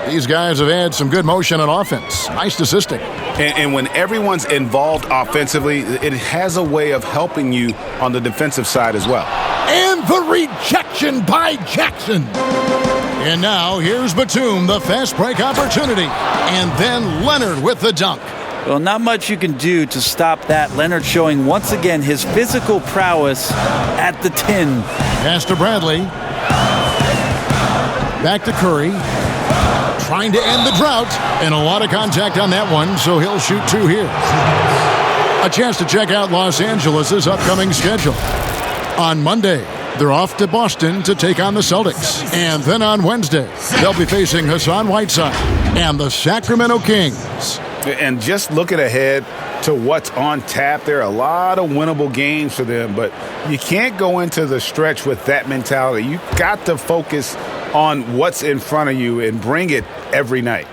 These guys have had some good motion on offense. Nice assisting. And when everyone's involved offensively, it has a way of helping you on the defensive side as well. And the rejection by Jackson. And now here's Batum, the fast break opportunity. And then Leonard with the dunk. Well, not much you can do to stop that. Leonard showing once again his physical prowess at the 10. Pass to Bradley. Back to Curry. Trying to end the drought. And a lot of contact on that one, so he'll shoot 2 here. A chance to check out Los Angeles' upcoming schedule. On Monday, they're off to Boston to take on the Celtics. And then on Wednesday, they'll be facing Hassan Whiteside and the Sacramento Kings. And just looking ahead to what's on tap, there are a lot of winnable games for them, but you can't go into the stretch with that mentality. You got to focus on what's in front of you and bring it every night.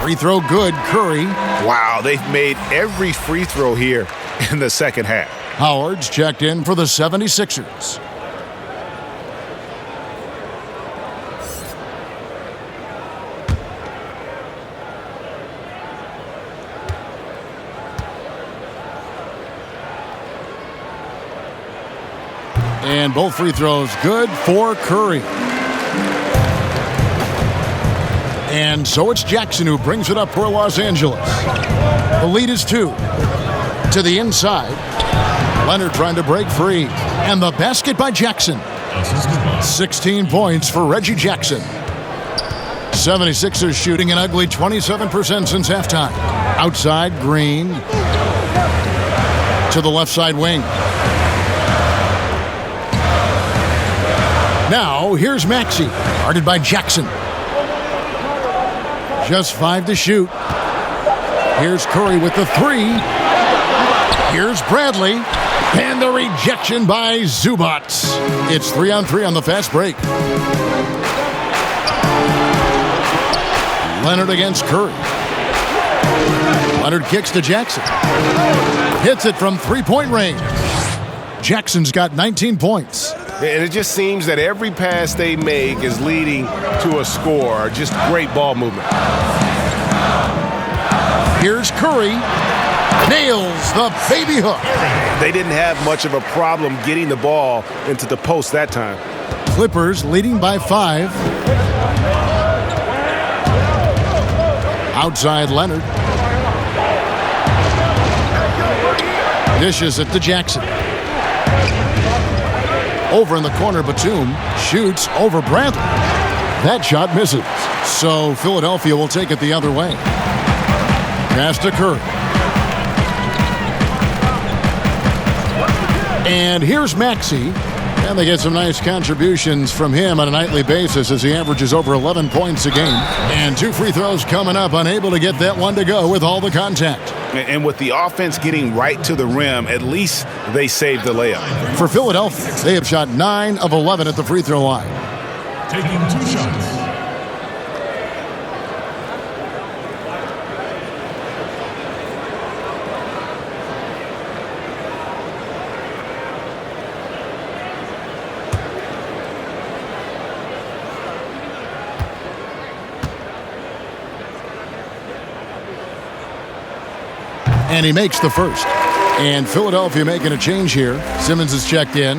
Free throw good, Curry. Wow, they've made every free throw here in the second half. Howard's checked in for the 76ers. And both free throws good for Curry. And so it's Jackson who brings it up for Los Angeles. The lead is 2. To the inside. Leonard trying to break free. And the basket by Jackson. 16 points for Reggie Jackson. 76ers shooting an ugly 27% since halftime. Outside, Green. To the left side wing. Now, here's Maxey, guarded by Jackson. Just 5 to shoot. Here's Curry with the 3. Here's Bradley. And the rejection by Zubac. It's 3-on-3 on the fast break. Leonard against Curry. Leonard kicks to Jackson. Hits it from three-point range. Jackson's got 19 points. And it just seems that every pass they make is leading to a score. Just great ball movement. Here's Curry. Nails the baby hook. They didn't have much of a problem getting the ball into the post that time. Clippers leading by 5. Outside Leonard. Dishes it to Jackson. Over in the corner, Batum shoots over Bradley. That shot misses. So Philadelphia will take it the other way. Pass to Curry. And here's Maxey. And they get some nice contributions from him on a nightly basis as he averages over 11 points a game. And 2 free throws coming up, unable to get that one to go with all the contact. And with the offense getting right to the rim, at least they saved the layup. For Philadelphia, they have shot 9 of 11 at the free throw line. Taking 2 shots. And he makes the first. And Philadelphia making a change here. Simmons is checked in.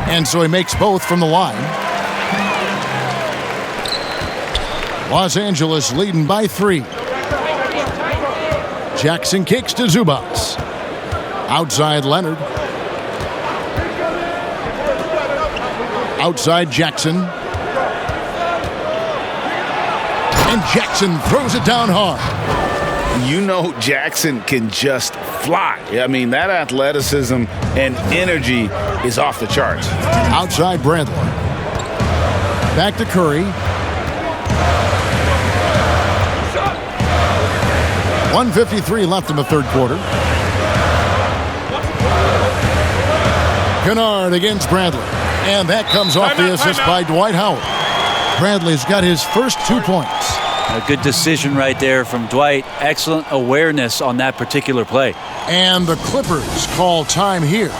And so he makes both from the line. Los Angeles leading by 3. Jackson kicks to Zubats. Outside Leonard. Outside Jackson. And Jackson throws it down hard. You know Jackson can just fly. I mean, that athleticism and energy is off the charts. Outside Bradley. Back to Curry. 1:53 left in the third quarter. Kennard against Bradley. And that comes off the assist by Dwight Howard. Bradley's got his first 2 points. A good decision right there from Dwight. Excellent awareness on that particular play. And the Clippers call time here.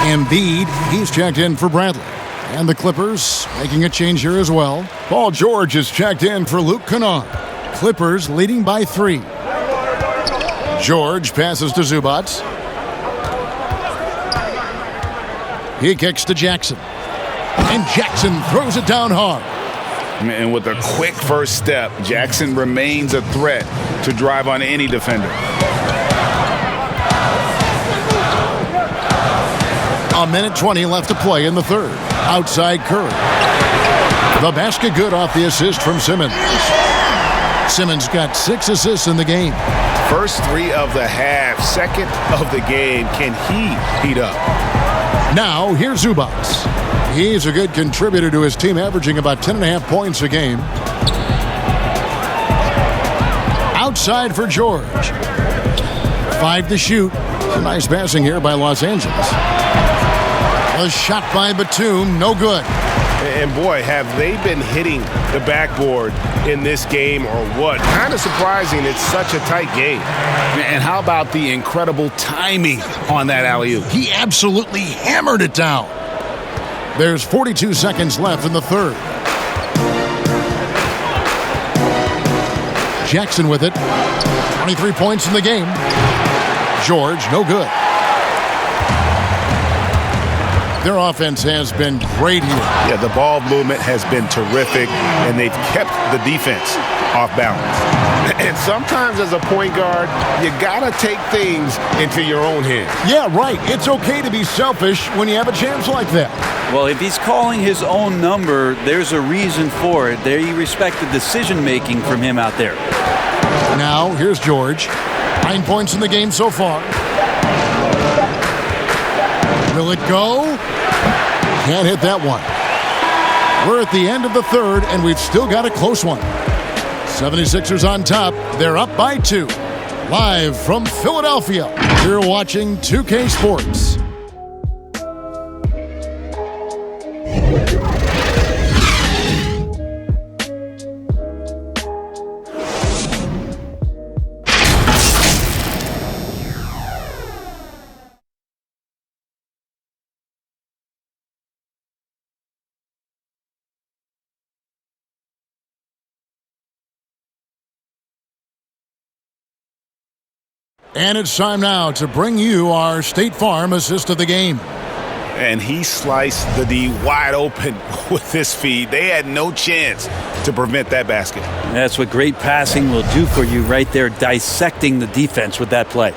Embiid, he's checked in for Bradley. And the Clippers making a change here as well. Paul George is checked in for Luke Kennard. Clippers leading by 3. George passes to Zubats. He kicks to Jackson. And Jackson throws it down hard. And with a quick first step, Jackson remains a threat to drive on any defender. A minute 20 left to play in the third. Outside Curry. The basket good off the assist from Simmons. Simmons got 6 assists in the game. First 3 of the half, second of the game. Can he heat up? Now, here's Zubats. He's a good contributor to his team, averaging about 10.5 points a game. Outside for George. 5 to shoot. Some nice passing here by Los Angeles. The shot by Batum, no good. And boy, have they been hitting the backboard in this game or what? Kind of surprising it's such a tight game. And how about the incredible timing on that alley-oop? He absolutely hammered it down. There's 42 seconds left in the third. Jackson with it. 23 points in the game. George, no good. Their offense has been great here. Yeah, the ball movement has been terrific, and they've kept the defense off balance. And sometimes as a point guard, you got to take things into your own hands. Yeah, right. It's okay to be selfish when you have a chance like that. Well, if he's calling his own number, there's a reason for it. They respect the decision-making from him out there. Now, here's George. 9 points in the game so far. Will it go? Can't hit that one. We're at the end of the third, and we've still got a close one. 76ers on top. They're up by 2. Live from Philadelphia, you're watching 2K Sports. And it's time now to bring you our State Farm assist of the game. And he sliced the D wide open with his feed. They had no chance to prevent that basket. That's what great passing will do for you right there, dissecting the defense with that play.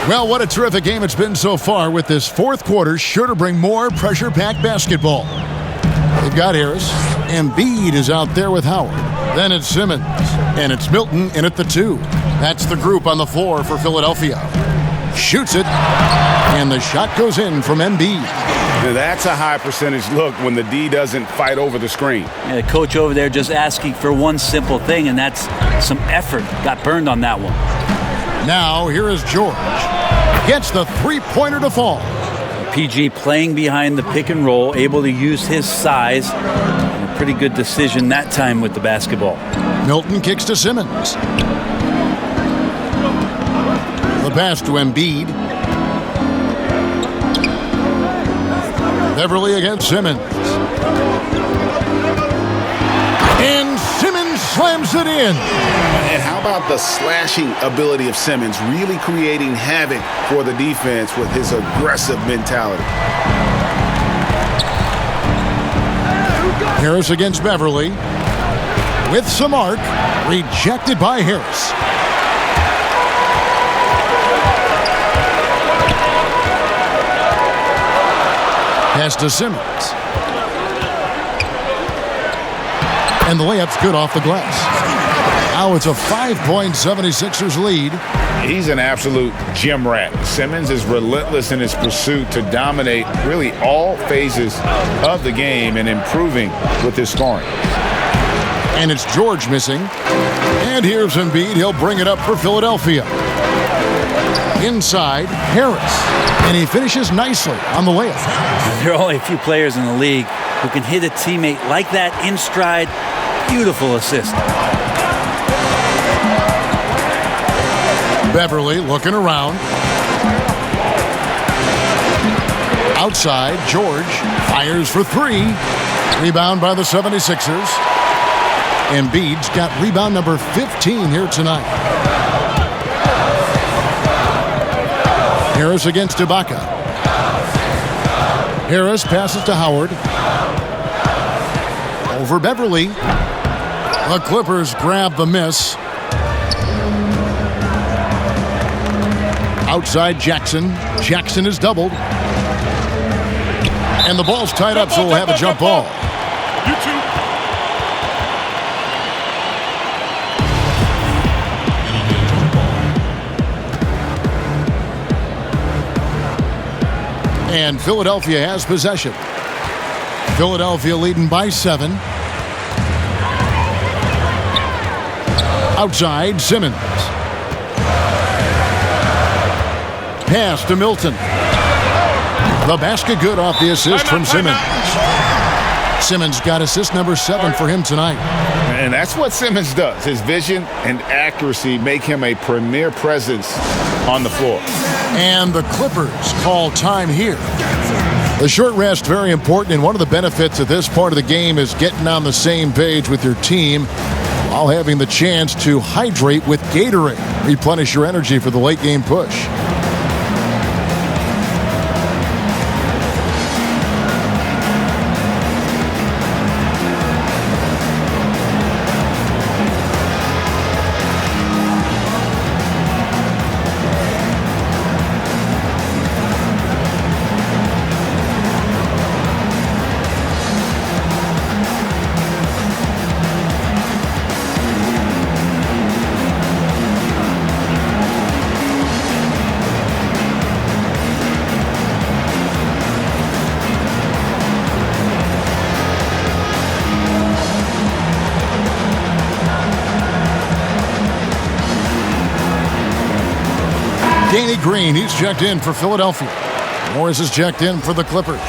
Well, what a terrific game it's been so far, with this fourth quarter sure to bring more pressure-packed basketball. They've got Harris. Embiid is out there with Howard. Then it's Simmons. And it's Milton in at the 2. That's the group on the floor for Philadelphia. Shoots it. And the shot goes in from Embiid. Now that's a high percentage look when the D doesn't fight over the screen. Yeah, the coach over there just asking for one simple thing, and that's some effort. Got burned on that one. Now here is George. Gets the three-pointer to fall. PG playing behind the pick and roll, able to use his size. And a pretty good decision that time with the basketball. Milton kicks to Simmons. The pass to Embiid. Beverly against Simmons. And Simmons slams it in. And how about the slashing ability of Simmons, really creating havoc for the defense with his aggressive mentality. Harris against Beverly. With some arc. Rejected by Harris. Pass to Simmons. And the layup's good off the glass. Now it's a 5-point 76ers lead. He's an absolute gym rat. Simmons is relentless in his pursuit to dominate really all phases of the game and improving with his scoring. And it's George missing. And here's Embiid. He'll bring it up for Philadelphia. Inside, Harris. And he finishes nicely on the layup. There are only a few players in the league who can hit a teammate like that in stride. Beautiful assist. Beverly looking around. Outside, George fires for 3. Rebound by the 76ers. Embiid's got rebound number 15 here tonight. Harris against Ibaka. Harris passes to Howard. Over Beverly. The Clippers grab the miss. Outside Jackson. Jackson is doubled. And the ball's tied up, so we'll have a jump ball. And Philadelphia has possession. Philadelphia leading by 7. Outside, Simmons. Pass to Milton. The basket good off the assist from Simmons. Simmons got assist number 7 for him tonight. And that's what Simmons does. His vision and accuracy make him a premier presence on the floor. And the Clippers call time here. The short rest, very important, and one of the benefits of this part of the game is getting on the same page with your team while having the chance to hydrate with Gatorade. Replenish your energy for the late game push. Danny Green, he's checked in for Philadelphia. Morris is checked in for the Clippers.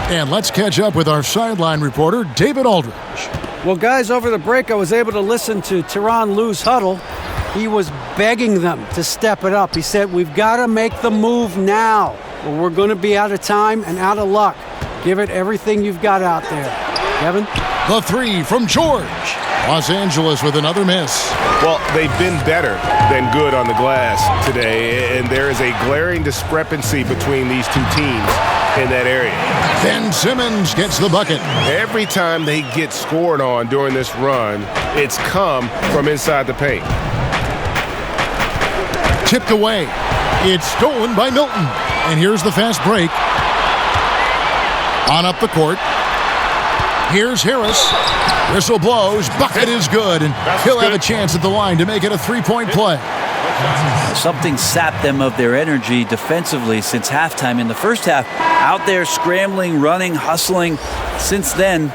And let's catch up with our sideline reporter, David Aldridge. Well, guys, over the break, I was able to listen to Tyronn Lue's huddle. He was begging them to step it up. He said, we've got to make the move now, or we're going to be out of time and out of luck. Give it everything you've got out there. Kevin? The 3 from George. Los Angeles with another miss. Well, they've been better than good on the glass today, and there is a glaring discrepancy between these two teams in that area. Ben Simmons gets the bucket. Every time they get scored on during this run, it's come from inside the paint. Tipped away. It's stolen by Milton. And here's the fast break. On up the court. Here's Harris. Whistle blows. Bucket is good. And he'll have a chance at the line to make it a three-point play. Something sapped them of their energy defensively since halftime. In the first half, out there scrambling, running, hustling. Since then,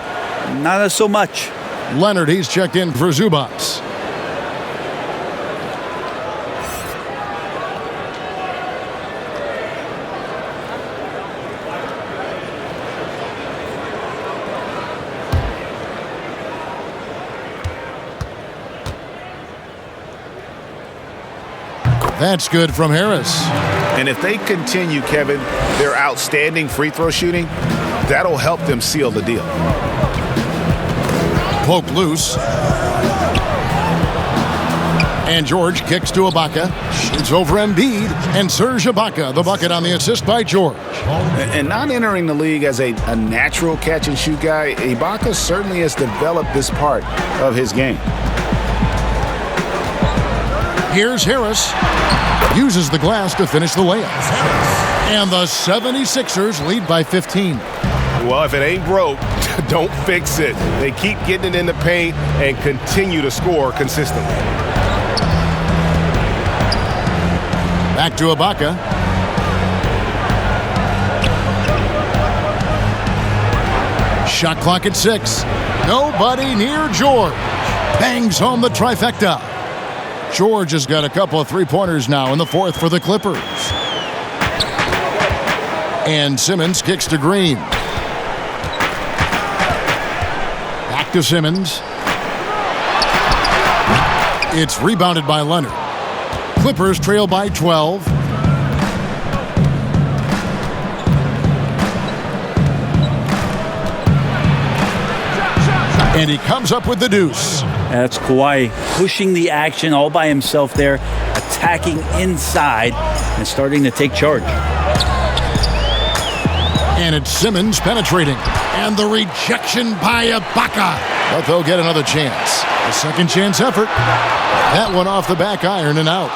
not so much. Leonard, he's checked in for Zubats. That's good from Harris. And if they continue, Kevin, their outstanding free throw shooting, that'll help them seal the deal. Poke loose. And George kicks to Ibaka. Shoots over Embiid. And Serge Ibaka, the bucket on the assist by George. And not entering the league as a natural catch-and-shoot guy, Ibaka certainly has developed this part of his game. Here's Harris. Uses the glass to finish the layup. And the 76ers lead by 15. Well, if it ain't broke, don't fix it. They keep getting it in the paint and continue to score consistently. Back to Ibaka. Shot clock at 6. Nobody near George. Bangs home the trifecta. George has got a couple of three-pointers now in the fourth for the Clippers. And Simmons kicks to Green. Back to Simmons. It's rebounded by Leonard. Clippers trail by 12. And he comes up with the deuce. That's Kawhi pushing the action all by himself there, attacking inside and starting to take charge. And it's Simmons penetrating. And the rejection by Ibaka. But they'll get another chance. A second chance effort. That one off the back iron and out.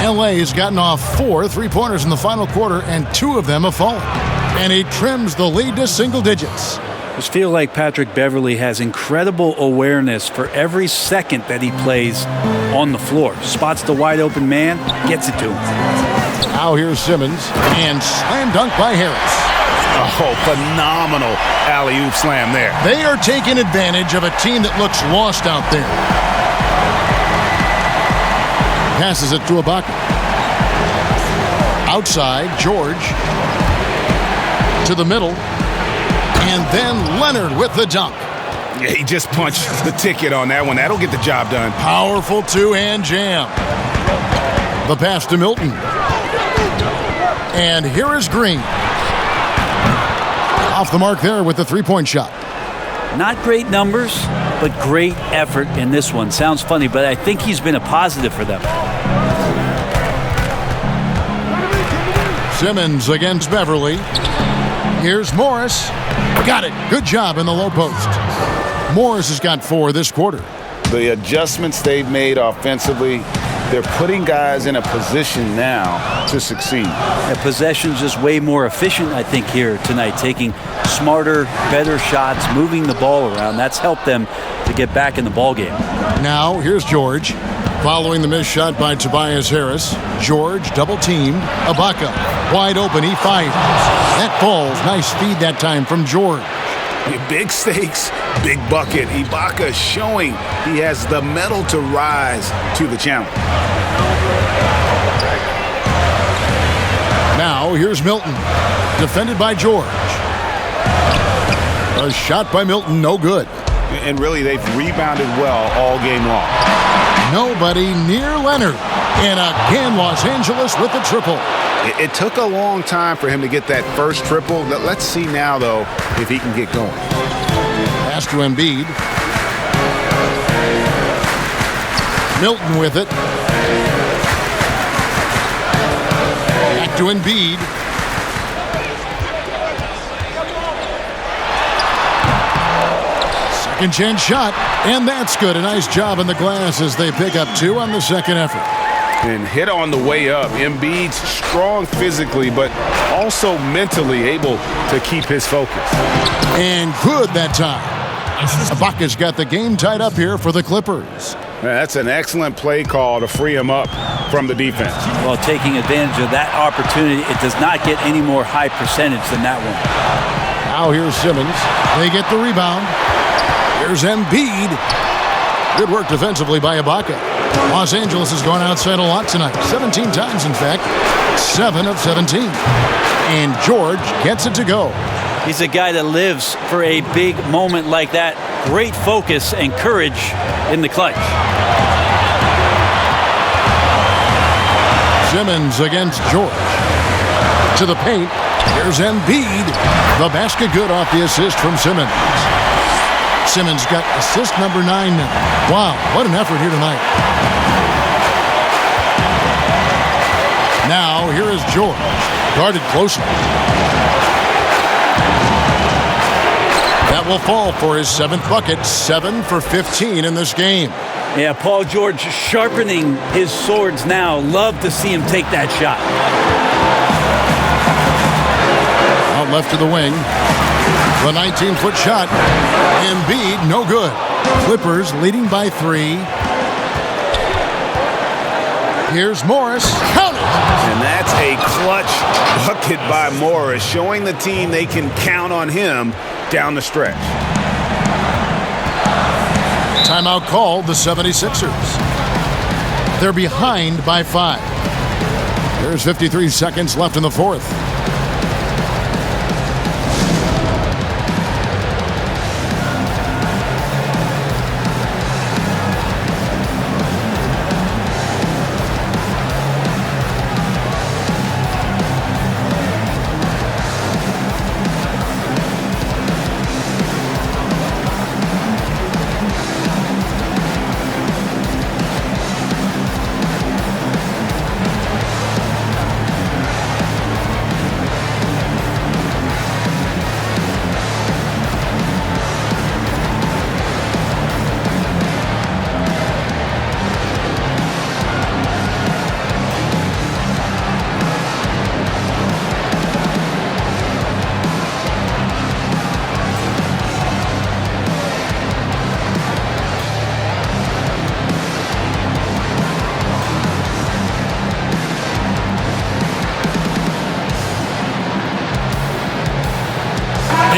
LA has gotten off 4 three-pointers in the final quarter, and 2 of them have fallen. And he trims the lead to single digits. I just feel like Patrick Beverley has incredible awareness for every second that he plays on the floor. Spots the wide open man, gets it to him. Now here's Simmons, and slam dunk by Harris. Oh, phenomenal alley-oop slam there. They are taking advantage of a team that looks lost out there. Passes it to Ibaka. Outside, George. To the middle. And then Leonard with the dunk. Yeah, he just punched the ticket on that one. That'll get the job done. Powerful two-hand jam. The pass to Milton. And here is Green. Off the mark there with the three-point shot. Not great numbers, but great effort in this one. Sounds funny, but I think he's been a positive for them. Simmons against Beverly. Here's Morris. Got it. Good job in the low post. Morris has got 4 this quarter. The adjustments they've made offensively, they're putting guys in a position now to succeed. Possession's just way more efficient, I think, here tonight, taking smarter, better shots, moving the ball around. That's helped them to get back in the ball game. Now, here's George. Following the missed shot by Tobias Harris. George double-teamed. Ibaka wide open. He fires. That falls. Nice feed that time from George. Big stakes, big bucket. Ibaka showing he has the mettle to rise to the challenge. Now, here's Milton. Defended by George. A shot by Milton, no good. And really, they've rebounded well all game long. Nobody near Leonard. And again, Los Angeles with the triple. It took a long time for him to get that first triple. Let's see now, though, if he can get going. Pass to Embiid. Milton with it. Back to Embiid. Second chance shot, and that's good. A nice job in the glass as they pick up 2 on the second effort. And hit on the way up. Embiid's strong physically, but also mentally able to keep his focus. And good that time. Ibaka's got the game tied up here for the Clippers. That's an excellent play call to free him up from the defense. Well, taking advantage of that opportunity, it does not get any more high percentage than that one. Now here's Simmons. They get the rebound. Here's Embiid. Good work defensively by Ibaka. Los Angeles has gone outside a lot tonight. 17 times, in fact. 7 of 17. And George gets it to go. He's a guy that lives for a big moment like that. Great focus and courage in the clutch. Simmons against George. To the paint. Here's Embiid. The basket good off the assist from Simmons. Simmons got assist number 9 now. Wow, what an effort here tonight. Now, here is George. Guarded closely. That will fall for his 7th bucket. 7 for 15 in this game. Yeah, Paul George sharpening his swords now. Love to see him take that shot. Out left to the wing. The 19-foot shot. Embiid, no good. Clippers leading by 3. Here's Morris. Count it! And that's a clutch bucket by Morris, showing the team they can count on him down the stretch. Timeout called the 76ers. They're behind by 5. There's 53 seconds left in the 4th.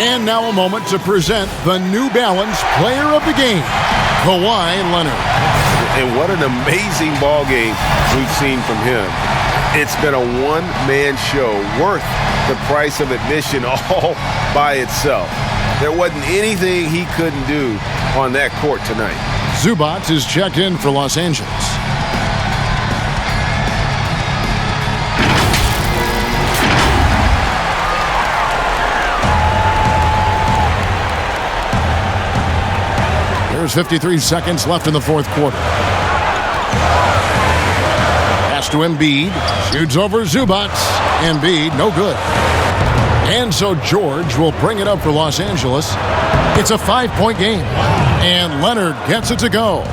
And now a moment to present the New Balance Player of the Game, Kawhi Leonard. And what an amazing ball game we've seen from him. It's been a one-man show worth the price of admission all by itself. There wasn't anything he couldn't do on that court tonight. Zubac is checked in for Los Angeles. There's 53 seconds left in the fourth quarter. Pass to Embiid. Shoots over Zubac. Embiid, no good. And so George will bring it up for Los Angeles. It's a 5-point game. And Leonard gets it to go.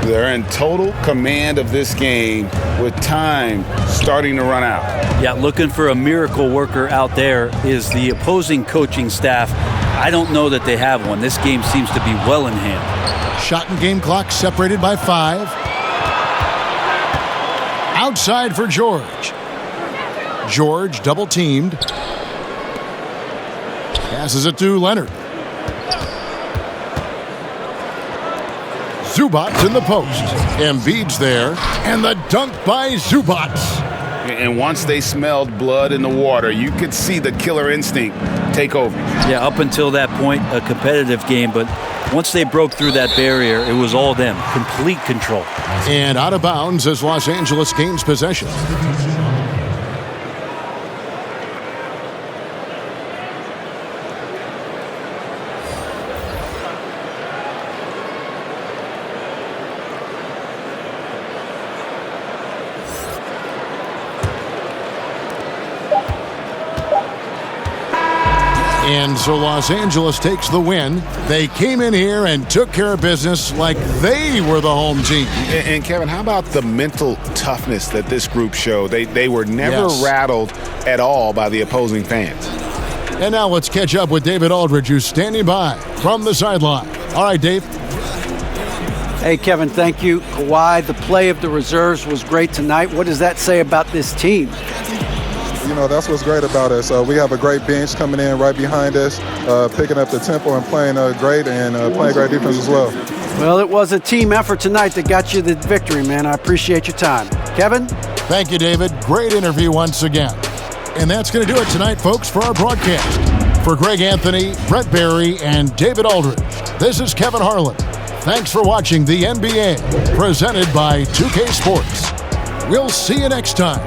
They're in total command of this game with time starting to run out. Yeah, looking for a miracle worker out there is the opposing coaching staff. I don't know that they have one. This game seems to be well in hand. Shot and game clock separated by 5. Outside for George. George double teamed. Passes it to Leonard. Zubac in the post. Embiid's there. And the dunk by Zubac. And once they smelled blood in the water, you could see the killer instinct take over. Yeah, up until that point, a competitive game, but once they broke through that barrier, it was all them. Complete control. And out of bounds as Los Angeles gains possession. And so Los Angeles takes the win. They came in here and took care of business like they were the home team. And Kevin, how about the mental toughness that this group showed? They were never rattled at all by the opposing fans. And now let's catch up with David Aldridge, who's standing by from the sideline. All right, Dave. Hey, Kevin, thank you. Kawhi, the play of the reserves was great tonight. What does that say about this team? You know, that's what's great about us. We have a great bench coming in right behind us, picking up the tempo and playing great and playing great defense as well. Well, it was a team effort tonight that got you the victory, man. I appreciate your time. Kevin? Thank you, David. Great interview once again. And that's going to do it tonight, folks, for our broadcast. For Greg Anthony, Brett Barry, and David Aldridge, this is Kevin Harlan. Thanks for watching the NBA, presented by 2K Sports. We'll see you next time.